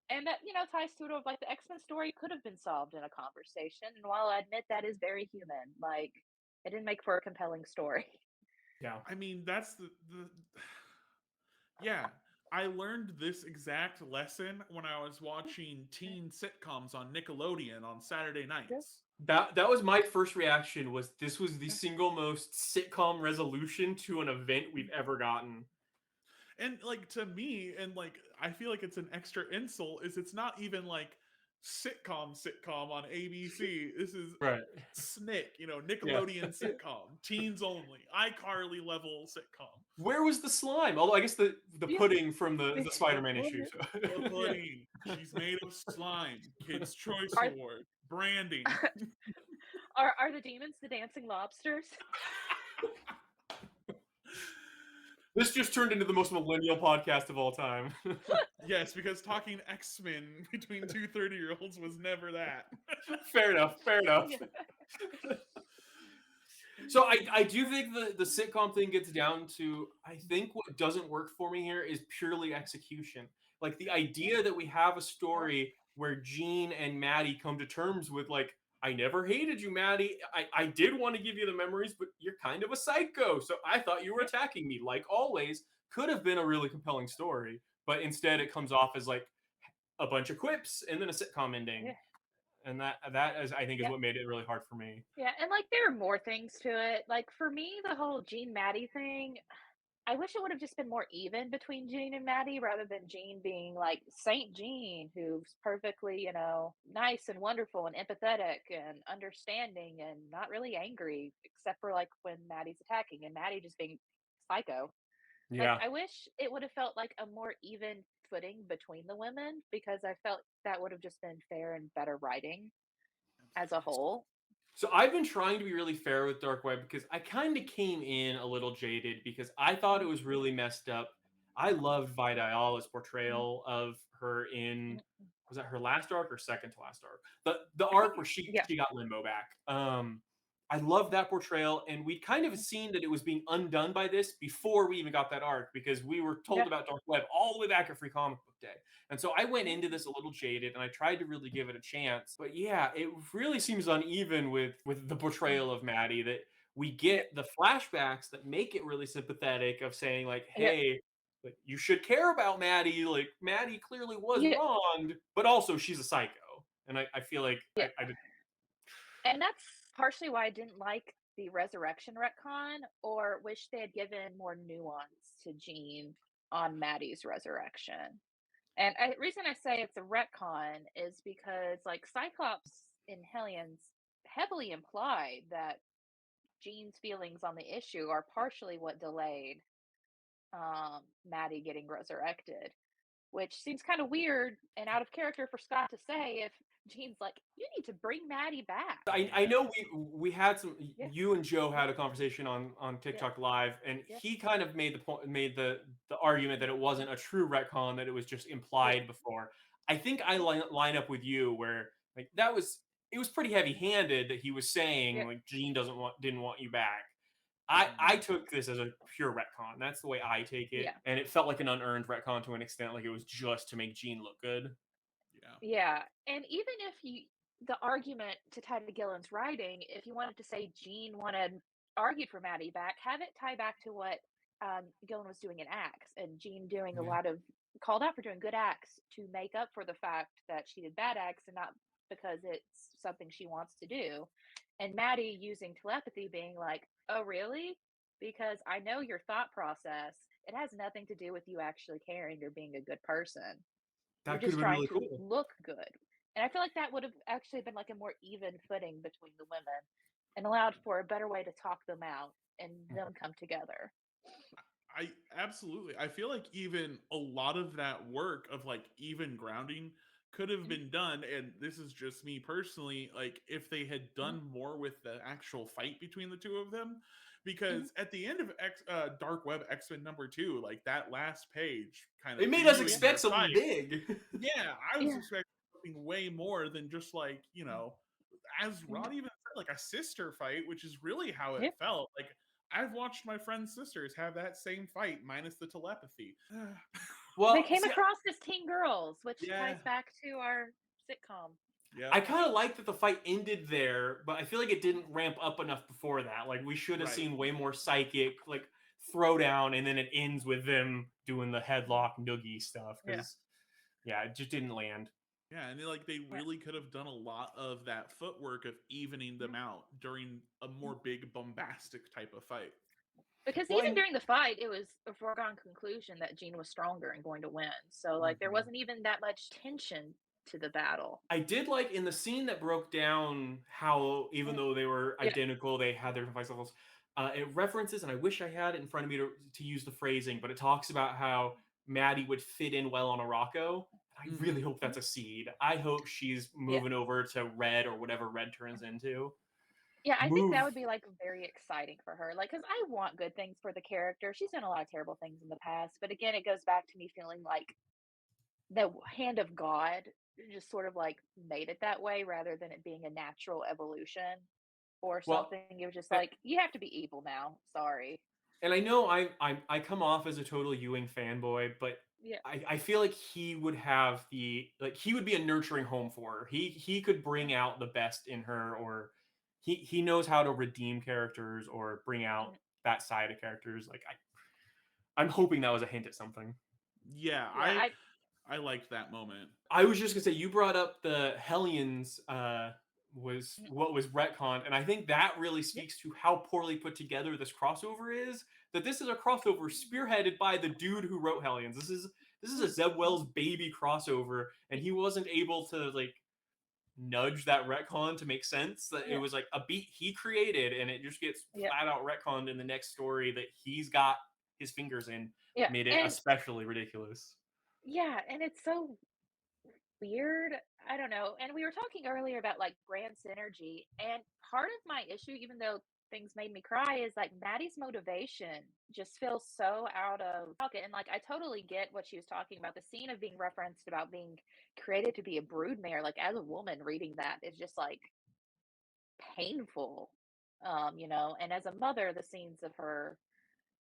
and that, ties to it of like the X-Men story could have been solved in a conversation. And while I admit that is very human, like it didn't make for a compelling story. Yeah. I mean, that's the yeah. I learned this exact lesson when I was watching teen sitcoms on Nickelodeon on Saturday nights. That was my first reaction. Was this was the single most sitcom resolution to an event we've ever gotten. And like to me, and like I feel like it's an extra insult, is it's not even like sitcom on ABC. This is Right. SNICK, Nickelodeon sitcom, teens only, iCarly level sitcom. Where was the slime? Although I guess the pudding from the Spider-Man issue. So. The pudding. She's made of slime. Kids' Choice Award. Branding. Are the demons the dancing lobsters? This just turned into the most millennial podcast of all time. Yes, because talking X-Men between two 30-year-olds was never that. Fair enough. So I do think the sitcom thing gets down to, I think what doesn't work for me here is purely execution. Like the idea that we have a story where Gene and Maddie come to terms with like, I never hated you, Maddie. I did want to give you the memories, but you're kind of a psycho. So I thought you were attacking me. Like always, could have been a really compelling story. But instead it comes off as like a bunch of quips and then a sitcom ending. Yeah. And that is, I think, is what made it really hard for me. Yeah, and like there are more things to it. Like for me, the whole Gene Maddie thing, I wish it would have just been more even between Gene and Maddie rather than Gene being like Saint Gene, who's perfectly, nice and wonderful and empathetic and understanding and not really angry, except for like when Maddie's attacking, and Maddie just being psycho. Like Yeah. I wish it would have felt like a more even footing between the women, because I felt that would have just been fair and better writing as a whole. So I've been trying to be really fair with Dark Web because I kind of came in a little jaded because I thought it was really messed up. I loved Vidala's portrayal of her in, was that her last arc or second to last arc? The arc where she got Limbo back. I loved that portrayal, and we'd kind of seen that it was being undone by this before we even got that arc, because we were told about Dark Web all the way back at Free Comic Book Day. And so I went into this a little jaded, and I tried to really give it a chance. But yeah, it really seems uneven with the portrayal of Maddie, that we get the flashbacks that make it really sympathetic of saying like, hey, like, you should care about Maddie. Like Maddie clearly was wronged, but also she's a psycho. And I feel like I did. And that's partially why I didn't like the resurrection retcon, or wish they had given more nuance to Jean on Maddie's resurrection. And the reason I say it's a retcon is because, like, Cyclops in Hellions heavily implied that Jean's feelings on the issue are partially what delayed Maddie getting resurrected, which seems kind of weird and out of character for Scott to say if Jean's like, you need to bring Maddie back. I know we had some, you and Joe had a conversation on TikTok Live, and he kind of made the argument that it wasn't a true retcon, that it was just implied before. I think I line up with you where like it was pretty heavy handed that he was saying like Jean didn't want you back. I took this as a pure retcon. That's the way I take it. And it felt like an unearned retcon to an extent, like it was just to make Jean look good. Yeah. And even if the argument to tie to Gillen's writing, if you wanted to say Jean argued for Maddie back, have it tie back to what Gillen was doing in acts, and Jean doing a lot of called out for doing good acts to make up for the fact that she did bad acts, and not because it's something she wants to do. And Maddie using telepathy, being like, oh, really? Because I know your thought process. It has nothing to do with you actually caring or being a good person. That You're just could have been trying really to cool. look good. And I feel like that would have actually been like a more even footing between the women and allowed for a better way to talk them out and them come together. I absolutely. I feel like even a lot of that work of like even grounding could have been done, and this is just me personally, like if they had done more with the actual fight between the two of them, because at the end of Dark Web X-Men #2, like that last page kind of They made us previewing expect their something fight, big. yeah, I was Yeah. expecting something way more than just like, as Rod even said, like a sister fight, which is really how it Yep. felt. Like I've watched my friends' sisters have that same fight minus the telepathy. Well, They came see, across as teen girls, which Yeah. ties back to our sitcom. Yeah. I kind of like that the fight ended there, but I feel like it didn't ramp up enough before that. Like we should have Right. seen way more psychic, like throwdown, and then it ends with them doing the headlock noogie stuff. Because it just didn't land. Yeah, and they really could have done a lot of that footwork of evening them out during a more big bombastic type of fight. Because Well, even and- during the fight, it was a foregone conclusion that Jean was stronger and going to win. So like there wasn't even that much tension to the battle. I did like in the scene that broke down how even though they were Yeah. identical, they had their device levels. It references, and I wish I had it in front of me to use the phrasing, but it talks about how Maddie would fit in well on Arakko. I really hope that's a seed. I hope she's moving over to red or whatever red turns into. Yeah, I think that would be like very exciting for her. Like, because I want good things for the character. She's done a lot of terrible things in the past, but again, it goes back to me feeling like the hand of God just sort of like made it that way rather than it being a natural evolution or Well, something. It was just like, you have to be evil now. Sorry. and I know I come off as a total Ewing fanboy, but Yeah. I feel like he would have he would be a nurturing home for her. He could bring out the best in her, or he knows how to redeem characters or bring out that side of characters. Like I'm hoping that was a hint at something. Yeah, I liked that moment. I was just gonna say, you brought up the Hellions was what was retconned, and I think that really speaks to how poorly put together this crossover is. That this is a crossover spearheaded by the dude who wrote Hellions. This is a Zeb Wells baby crossover, and he wasn't able to like nudge that retcon to make sense. That it was like a beat he created, and it just gets flat out retconned in the next story that he's got his fingers in. Yeah, Made it especially ridiculous. Yeah, and it's so weird. I don't know. And we were talking earlier about like brand synergy, and part of my issue, even though things made me cry, is like Maddie's motivation just feels so out of pocket. And like I totally get what she was talking about. The scene of being referenced about being created to be a broodmare, like as a woman reading that is just like painful. And as a mother, the scenes of her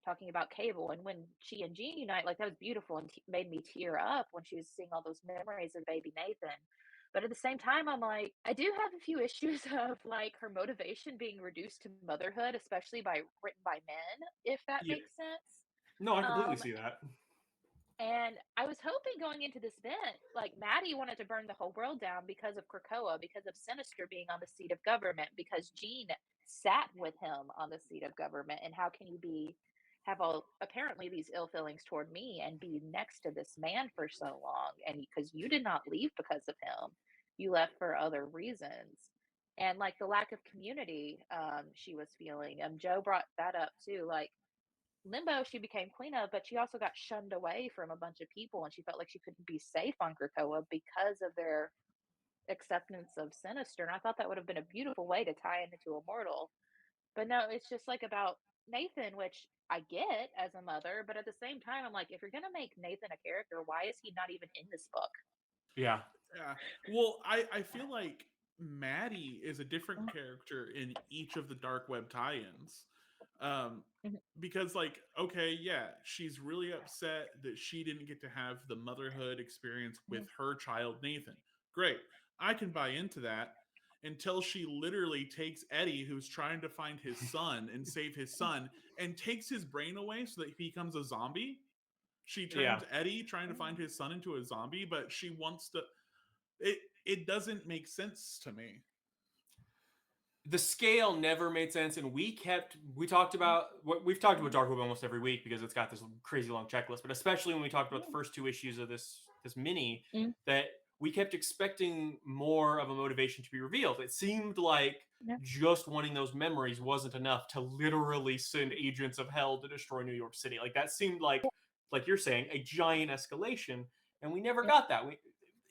talking about Cable and when she and Jean unite, like that was beautiful and made me tear up when she was seeing all those memories of baby Nathan. But at the same time, I'm like, I do have a few issues of like her motivation being reduced to motherhood, especially written by men, if that makes sense. No, I completely see that. And I was hoping going into this event, like Maddie wanted to burn the whole world down because of Krakoa, because of Sinister being on the seat of government, because Jean sat with him on the seat of government. And how can you have all apparently these ill feelings toward me and be next to this man for so long? And because you did not leave because of him, you left for other reasons. And like the lack of community she was feeling. Joe brought that up too. Like Limbo, she became queen of, but she also got shunned away from a bunch of people, and she felt like she couldn't be safe on Krakoa because of their acceptance of Sinister. And I thought that would have been a beautiful way to tie into Immortal. But no, it's just like about Nathan, which I get as a mother, but at the same time, I'm like, if you're gonna make Nathan a character, why is he not even in this book? Yeah. Well, I feel like Maddie is a different character in each of the Dark Web tie-ins. Because like, okay, yeah, she's really upset that she didn't get to have the motherhood experience with her child Nathan. Great. I can buy into that until she literally takes Eddie, who's trying to find his son and save his son, and takes his brain away so that he becomes a zombie. She turns Eddie trying to find his son into a zombie, but she wants to it doesn't make sense to me. The scale never made sense, and we've talked about Dark Web almost every week because it's got this crazy long checklist, but especially when we talked about the first two issues of this mini, that we kept expecting more of a motivation to be revealed. It seemed like just wanting those memories wasn't enough to literally send agents of hell to destroy New York City. Like that seemed like you're saying, a giant escalation, and we never got that.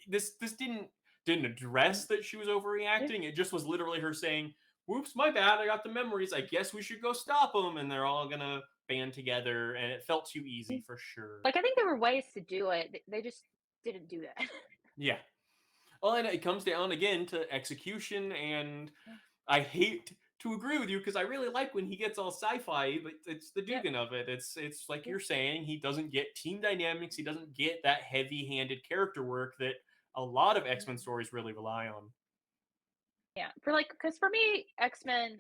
This didn't address that she was overreacting. It just was literally her saying, "Whoops, my bad. I got the memories. I guess we should go stop them." And they're all gonna band together, and it felt too easy for sure. Like, I think there were ways to do it. They just didn't do that. Yeah. Well, and it comes down again to execution, and I hate to agree with you because I really like when he gets all sci-fi, but it's the Duggan of it. It's like you're saying, he doesn't get team dynamics. He doesn't get that heavy-handed character work that a lot of X-Men stories really rely on. Yeah, because for me, X-Men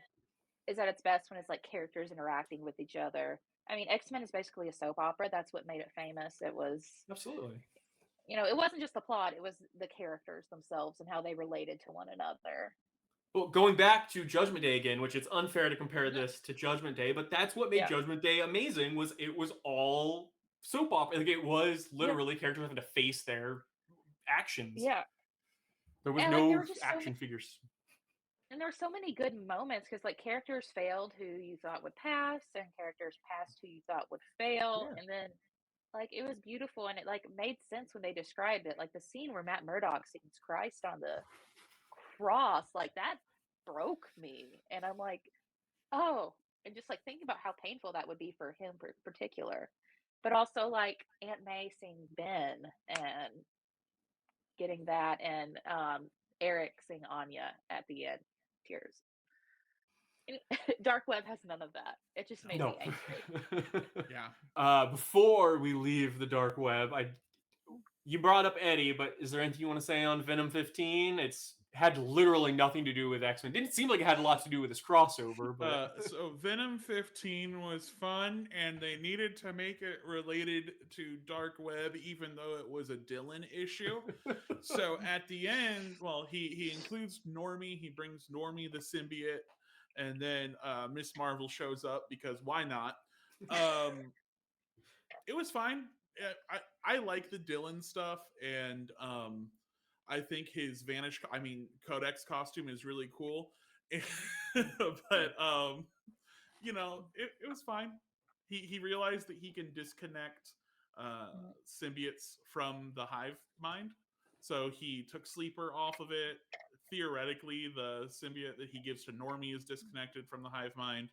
is at its best when it's like characters interacting with each other. I mean, X-Men is basically a soap opera. That's what made it famous. It was absolutely, it wasn't just the plot; it was the characters themselves and how they related to one another. Well, going back to Judgment Day again, which it's unfair to compare this to Judgment Day, but that's what made Judgment Day amazing. Was it was all soap opera. Like it was literally characters having to face their actions. Yeah, there was no action figures. And there were so many good moments because like characters failed who you thought would pass, and characters passed who you thought would fail, and then like it was beautiful, and it like made sense when they described it. Like the scene where Matt Murdock sings Christ on the cross, like that broke me, and I'm like, oh, and just like thinking about how painful that would be for him in particular, but also like Aunt May sing Ben and getting that, and Eric sing Anya at the end. Tears. Dark Web has none of that. It just made me angry. Yeah. Before we leave the Dark Web, you brought up Eddie, but is there anything you want to say on Venom 15? It's had literally nothing to do with X-Men. Didn't seem like it had a lot to do with this crossover. But so Venom 15 was fun, and they needed to make it related to Dark Web, even though it was a Dylan issue. So at the end, well, he includes Normie. He brings Normie the symbiote, and then Miss Marvel shows up because why not? It was fine. I like the Dylan stuff, and I think his Codex costume is really cool. But it was fine. He realized that he can disconnect symbiotes from the hive mind, so he took Sleeper off of it. Theoretically, the symbiote that he gives to Normie is disconnected from the hive mind,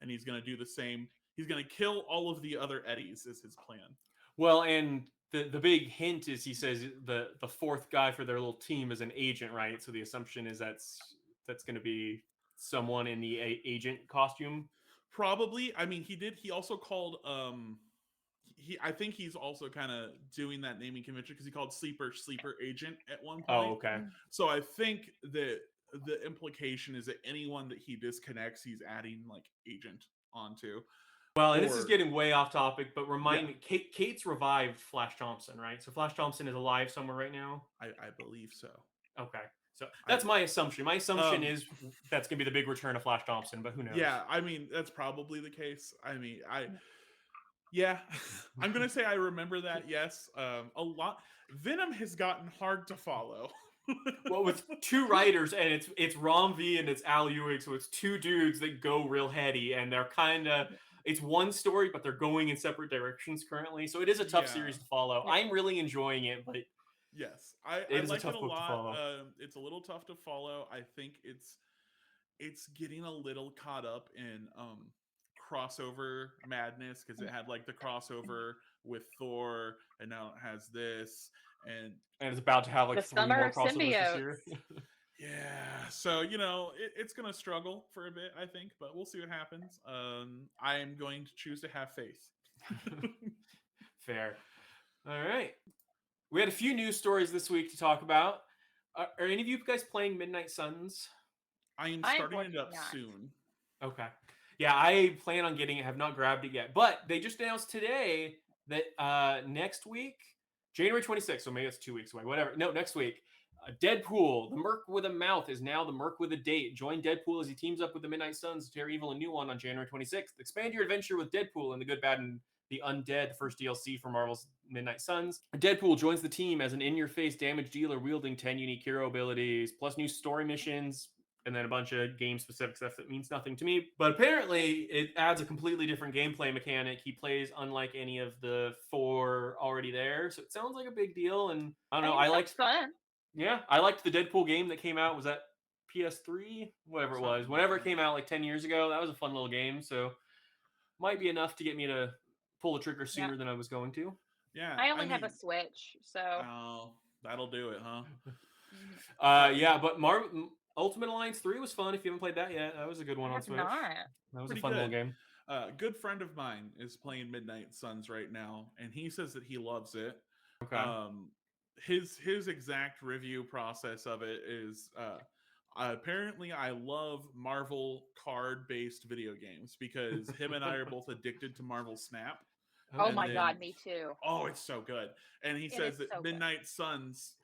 and he's going to do the same. He's going to kill all of the other Eddies is his plan. Well, and the big hint is he says the fourth guy for their little team is an agent, right? So the assumption is that's going to be someone in the agent costume. Probably. I mean, he also called I think he's also kind of doing that naming convention because he called Sleeper Agent at one point. Oh, okay. So I think that the implication is that anyone that he disconnects, he's adding like agent onto. Well, and this is getting way off topic, but remind me, Kate's revived Flash Thompson, right? So Flash Thompson is alive somewhere right now? I believe so. Okay. So that's my assumption. My assumption is that's going to be the big return of Flash Thompson, but who knows? Yeah, I mean, that's probably the case. I mean, I'm going to say I remember that, yes. A lot. Venom has gotten hard to follow. Well, with two writers, and it's Rom V and it's Al Ewing, so it's two dudes that go real heady, and they're kind of... It's one story, but they're going in separate directions currently. So it is a tough series to follow. I'm really enjoying it, but yes, I like it a lot. It's a little tough to follow. I think it's getting a little caught up in crossover madness because it had like the crossover with Thor, and now it has this, and it's about to have like 3 more crossovers this year. Yeah, so it's gonna struggle for a bit, I think, but we'll see what happens. I am going to choose to have faith. Fair. All right, we had a few news stories this week to talk about. Are any of you guys playing Midnight Suns? I am starting it up soon. Okay. Yeah, I plan on getting it. Have not grabbed it yet, but they just announced today that next week, January 26th, so maybe it's 2 weeks away. Whatever. No, next week. Deadpool, the Merc with a Mouth, is now the Merc with a Date. Join Deadpool as he teams up with the Midnight Suns to tear evil a new one on January 26th. Expand your adventure with Deadpool and the good, bad, and the Undead, the first DLC for Marvel's Midnight Suns. Deadpool joins the team as an in-your-face damage dealer wielding 10 unique hero abilities, plus new story missions, and then a bunch of game-specific stuff that means nothing to me. But apparently, it adds a completely different gameplay mechanic. He plays unlike any of the 4 already there, so it sounds like a big deal. And I don't know, I liked fun. Yeah, I liked the Deadpool game that came out. Was that PS3? Whatever it was. Whenever it came out like 10 years ago, that was a fun little game. So might be enough to get me to pull the trigger sooner than I was going to. Yeah. I only have a Switch, so. Oh, that'll do it, huh? Yeah, but Ultimate Alliance 3 was fun if you haven't played that yet. That was a good one on Switch. That was a fun little game. A good friend of mine is playing Midnight Suns right now, and he says that he loves it. Okay. His exact review process of it is apparently I love Marvel card-based video games because him and I are both addicted to Marvel Snap. Oh my god, me too. Oh, it's so good. And he says that Midnight Suns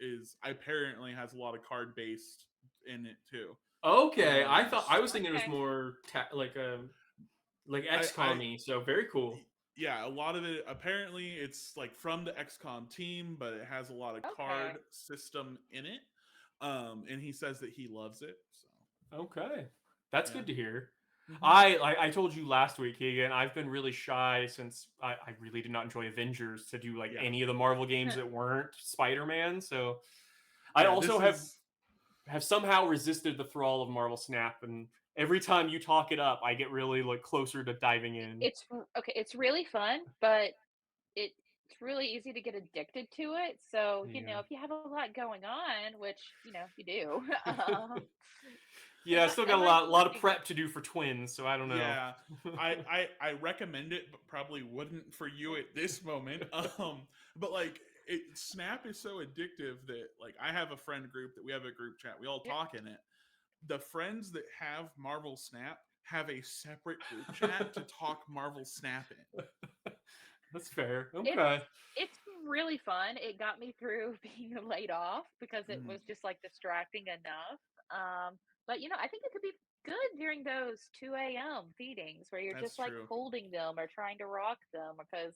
apparently has a lot of card-based in it too. Okay, I was thinking it was more like XCOM-y, so very cool. Yeah, a lot of it, apparently it's like from the XCOM team, but it has a lot of card system in it. And he says that he loves it. So okay, that's good to hear. Mm-hmm. I told you last week, Keegan, I've been really shy since I really did not enjoy Avengers to do any of the Marvel games that weren't Spider-Man. So I also have somehow resisted the thrall of Marvel Snap, and every time you talk it up, I get really closer to diving in. It's really fun, but it's really easy to get addicted to it. So, if you have a lot going on, which, you do. Yeah, I still got a lot of prep to do for twins, so I don't know. Yeah, I recommend it, but probably wouldn't for you at this moment. But Snap is so addictive that I have a friend group that we have a group chat. We all talk in it. The friends that have Marvel Snap have a separate group chat to talk Marvel Snap in. That's fair. Okay. It's really fun. It got me through being laid off because it was just distracting enough. But I think it could be good during those 2 a.m. feedings where you're just holding them or trying to rock them, because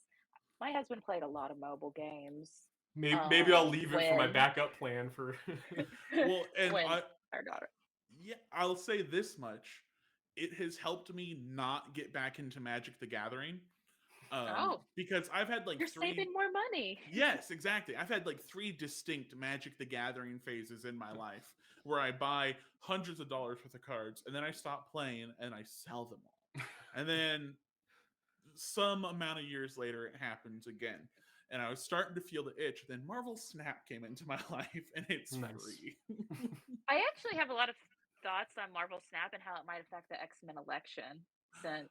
my husband played a lot of mobile games. Maybe I'll leave it for my backup plan for our daughter. Yeah, I'll say this much. It has helped me not get back into Magic the Gathering. Because I've had you're saving more money. Yes, exactly. I've had 3 distinct Magic the Gathering phases in my life where I buy hundreds of dollars worth of cards and then I stop playing and I sell them all. And then some amount of years later it happens again. And I was starting to feel the itch. Then Marvel Snap came into my life and it's free. I actually have a lot of thoughts on Marvel Snap and how it might affect the X-Men election. Since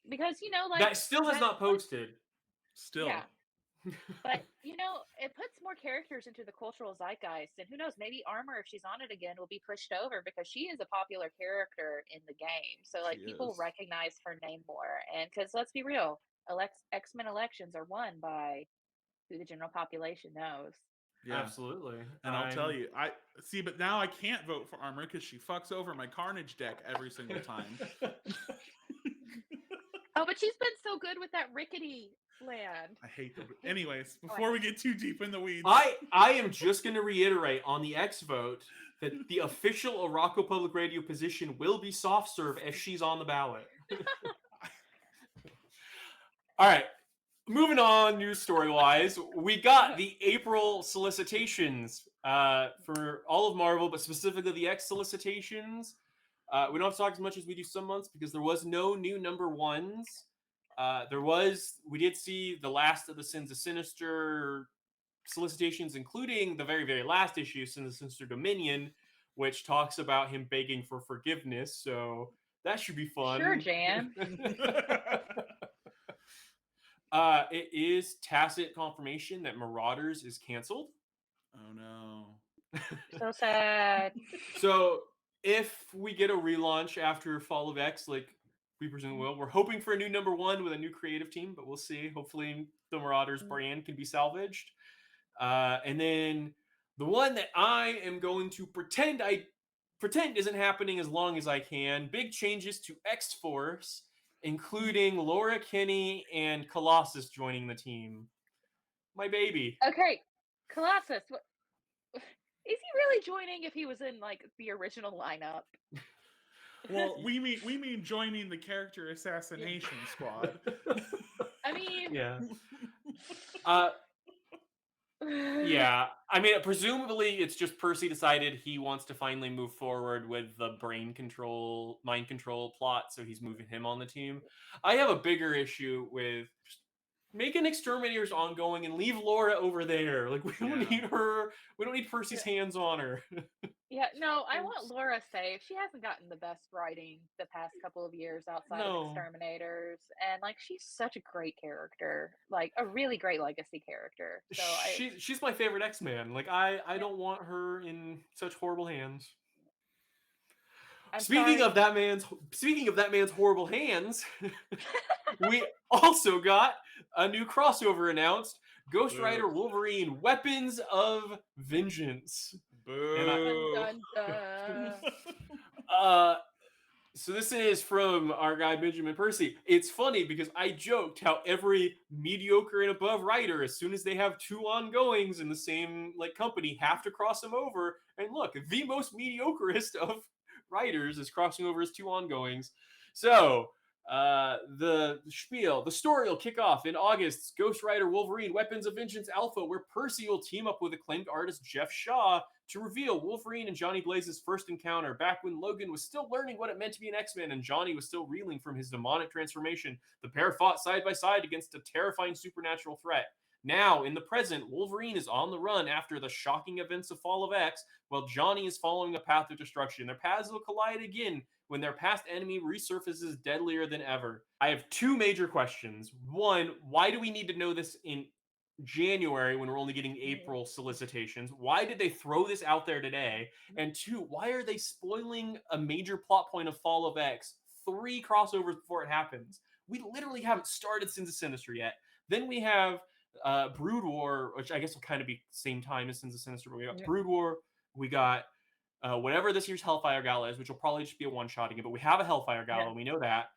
because that still has not posted. Still. Yeah. But it puts more characters into the cultural zeitgeist, and who knows, maybe Armor, if she's on it again, will be pushed over because she is a popular character in the game. So people recognize her name more, and because let's be real, X-Men elections are won by who the general population knows. Yeah. Absolutely. And I'll tell you, but now I can't vote for Armor because she fucks over my Carnage deck every single time. Oh, but she's been so good with that rickety land. I hate that. Anyways, before we get too deep in the weeds, I am just going to reiterate on the X vote that the official Arakko Public Radio position will be soft serve if she's on the ballot. All right. Moving on, news story-wise, we got the April solicitations for all of Marvel, but specifically the X solicitations. We don't have to talk as much as we do some months because there was no new number ones. We did see the last of the Sins of Sinister solicitations, including the very, very last issue, Sins of Sinister Dominion, which talks about him begging for forgiveness. So that should be fun. Sure, Jan. It is tacit confirmation that Marauders is canceled. Oh no. So sad. So if we get a relaunch after Fall of X, like we presume will, we're hoping for a new number one with a new creative team, but we'll see. Hopefully the Marauders brand can be salvaged. And then the one that I am going to pretend isn't happening as long as I can. Big changes to X-Force including Laura Kinney and Colossus joining the team. My baby. Okay, Colossus. Is he really joining if he was in like the original lineup? Well, we mean joining the character assassination squad. I mean, Yeah. Yeah. I mean, presumably it's just Percy decided he wants to finally move forward with the mind control plot, so he's moving him on the team. I have a bigger issue with just making Exterminators ongoing and leave Laura over there. Like, we don't need her. We don't need Percy's hands on her. yeah, no, I want Laura safe. She hasn't gotten the best writing the past couple of years outside of Exterminators, and like she's such a great character, like a really great legacy character. So she's my favorite X-Man. Like, I don't want her in such horrible hands. Speaking of that man's horrible hands, we also got a new crossover announced: Ghost Rider Wolverine Weapons of Vengeance. Boo. Dun, dun, dun. So this is from our guy Benjamin Percy. It's funny because I joked how every mediocre and above writer, as soon as they have two ongoings in the same like company, have to cross them over. And look, the most mediocreest of writers is crossing over his two ongoings. So the story will kick off in August's Ghost Rider Wolverine Weapons of Vengeance Alpha, where Percy will team up with acclaimed artist Jeff Shaw to reveal Wolverine and Johnny Blaze's first encounter back when Logan was still learning what it meant to be an X-Men and Johnny was still reeling from his demonic transformation. The pair fought side by side against a terrifying supernatural threat. Now, in the present, Wolverine is on the run after the shocking events of Fall of X, while Johnny is following a path of destruction. Their paths will collide again when their past enemy resurfaces deadlier than ever. I have two major questions. One, why do we need to know this in January when we're only getting April solicitations? Why did they throw this out there today? And two, why are they spoiling a major plot point of Fall of X 3 crossovers before it happens? We literally haven't started Sins of Sinister yet. Then we have Brood War, which I guess will kind of be same time as Sins of Sinister, but we got Brood War, we got whatever this year's Hellfire Gala is, which will probably just be a one-shot again, but we have a Hellfire Gala, we know that.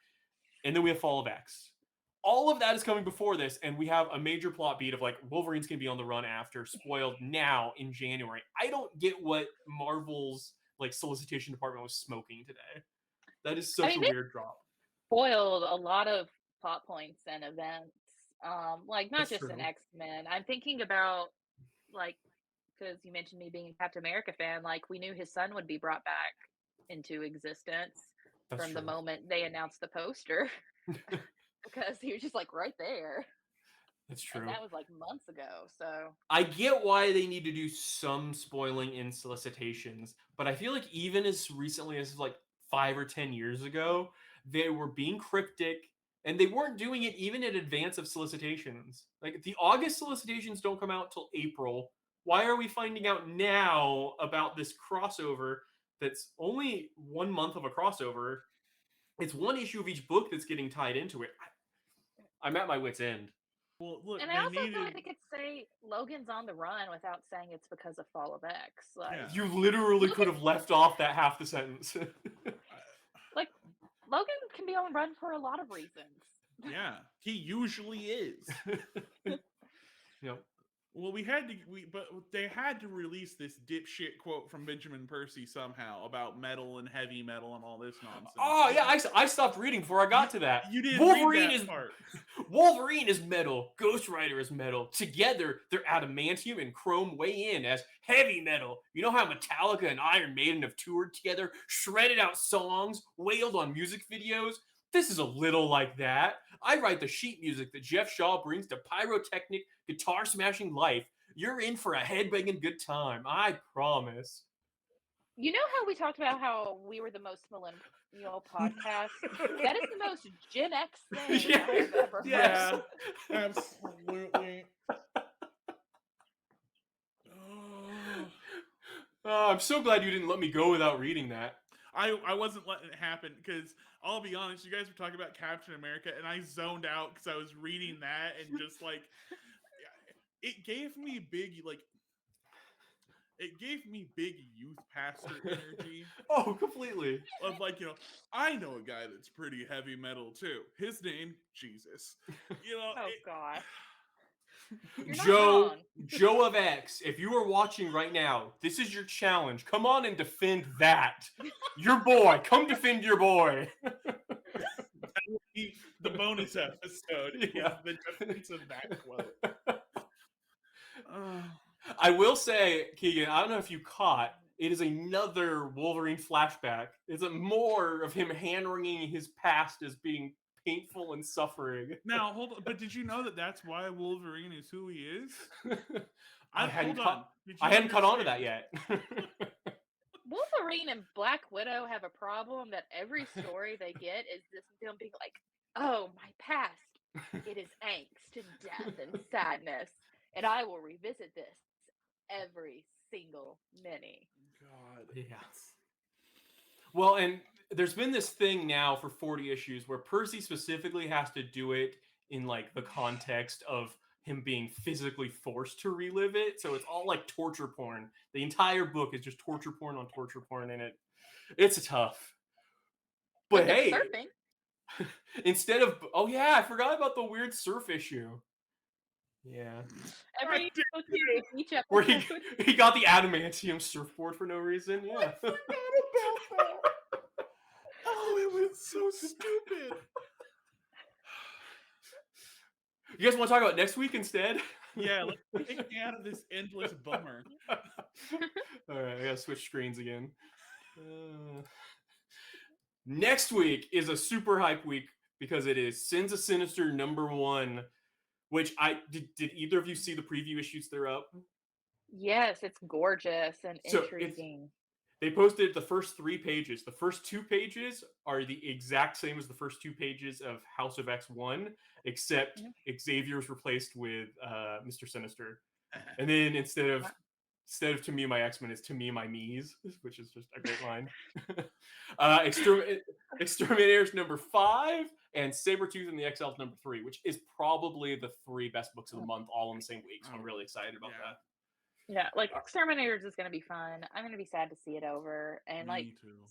And then we have Fall of X. All of that is coming before this, and we have a major plot beat of like Wolverine's going to be on the run after, spoiled now in January. I don't get what Marvel's like solicitation department was smoking today. That is such a weird drop. Spoiled a lot of plot points and events. Like not That's just true. an X-Men. I'm thinking about like, because you mentioned me being a Captain America fan, like we knew his son would be brought back into existence from the moment they announced the poster. Because he was just like right there. That's true. And that was like months ago. So I get why they need to do some spoiling in solicitations, but I feel like even as recently as like 5 or 10 years ago, they were being cryptic and they weren't doing it even in advance of solicitations. Like the August solicitations don't come out till April. Why are we finding out now about this crossover that's only 1 month of a crossover? It's one issue of each book that's getting tied into it. I'm at my wit's end. Well, look, and I also feel like they could say Logan's on the run without saying it's because of Fall of X. Like you literally could have left off that half the sentence. Like Logan can be on the run for a lot of reasons. Yeah, he usually is. Yep. Well, but they had to release this dipshit quote from Benjamin Percy somehow about metal and heavy metal and all this nonsense. Oh yeah, I stopped reading before I got to that. You didn't Wolverine read that part. Wolverine is metal. Ghost Rider is metal. Together, they're adamantium and chrome weigh in as heavy metal. You know how Metallica and Iron Maiden have toured together, shredded out songs, wailed on music videos? This is a little like that. I write the sheet music that Jeff Shaw brings to pyrotechnic, guitar-smashing life. You're in for a headbanging good time. I promise. You know how we talked about how we were the most millennial podcast? That is the most Gen X thing I have ever heard. Yeah, absolutely. I'm so glad you didn't let me go without reading that. I wasn't letting it happen because I'll be honest, you guys were talking about Captain America and I zoned out because I was reading that and just like it gave me big like it gave me big youth pastor energy. Oh, completely. Of like, I know a guy that's pretty heavy metal too. His name, Jesus. Oh gosh. You're not Joe, wrong. Joe of X, if you are watching right now, this is your challenge. Come on and defend that. Your boy. Come defend your boy. That will be the bonus episode. Yeah. The defense of that quote. I will say, Keegan, I don't know if you caught, it is another Wolverine flashback. It's more of him hand-wringing his past as being painful and suffering. Now, hold on. But did you know that that's why Wolverine is who he is? I hadn't hold on. I hadn't caught on to that yet. Wolverine and Black Widow have a problem that every story they get is this them being like, oh, my past. It is angst and death and sadness. And I will revisit this every single mini. God. Yes. Well, and there's been this thing now for 40 issues where Percy specifically has to do it in like the context of him being physically forced to relive it. So it's all like torture porn. The entire book is just torture porn on torture porn in it. It's tough. But hey, Surfing. instead of, oh yeah, I forgot about the weird surf issue. Yeah. Every each episode. Where he got the adamantium surfboard for no reason. Yeah. I forgot about that. Oh, it was so stupid. You guys want to talk about next week instead? Yeah, let's take me out of this endless bummer. All right, I gotta switch screens again. Next week is a super hype week because it is Sins of Sinister #1, which did either of you see the preview issues they're up? Yes, it's gorgeous and intriguing. They posted the first 3 pages. The first 2 pages are the exact same as the first 2 pages of House of X1, except Xavier's replaced with Mr. Sinister. And then instead of to me my X-Men, it's to me my me's, which is just a great line. Exterminators #5 and Sabretooth and the Exiles #3, which is probably the 3 best books of the month all in the same week. So I'm really excited about that. Yeah, like Exterminators is going to be fun. I'm going to be sad to see it over. And like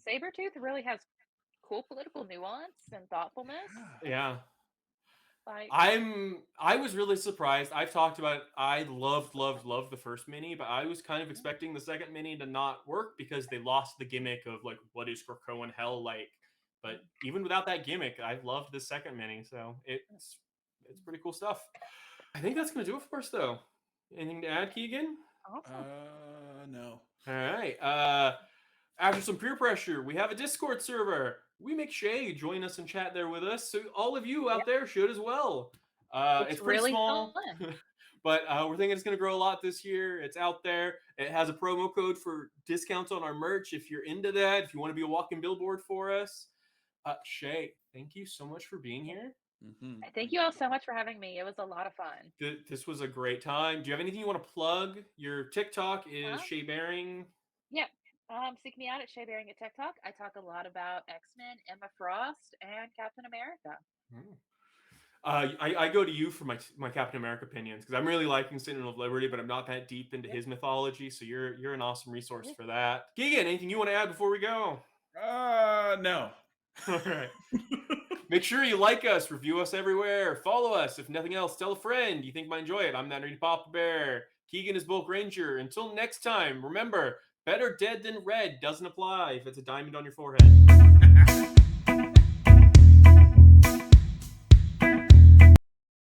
Sabretooth really has cool political nuance and thoughtfulness. Yeah. Like, I was really surprised. I've talked about I loved the first mini, but I was kind of expecting the second mini to not work because they lost the gimmick of like what is Krakoan hell like. But even without that gimmick, I loved the second mini, so it's pretty cool stuff. I think that's gonna do it for us though. Anything to add, Keegan? awesome. No. All right. After some peer pressure, we have a Discord server. We make Shay join us and chat there with us, so all of you out there should as well. It's pretty really small, fun. but we're thinking it's going to grow a lot this year. It's out there. It has a promo code for discounts on our merch if you're into that, if you want to be a walking billboard for us. Shay, thank you so much for being here. Mm-hmm. Thank you all so much for having me. It was a lot of fun. This was a great time. Do you have anything you want to plug? Your TikTok is SheaBearing. Yep. Seek me out at SheaBearing at TikTok. I talk a lot about X-Men, Emma Frost, and Captain America. I go to you for my Captain America opinions because I'm really liking Sentinel of Liberty, but I'm not that deep into his mythology. So you're an awesome resource for that. Keegan, anything you want to add before we go? No. All right. Make sure you like us, review us everywhere, follow us. If nothing else, tell a friend you think might enjoy it. I'm that nerdy Papa Bear. Keegan is Bulk Ranger. Until next time, remember, better dead than red doesn't apply if it's a diamond on your forehead.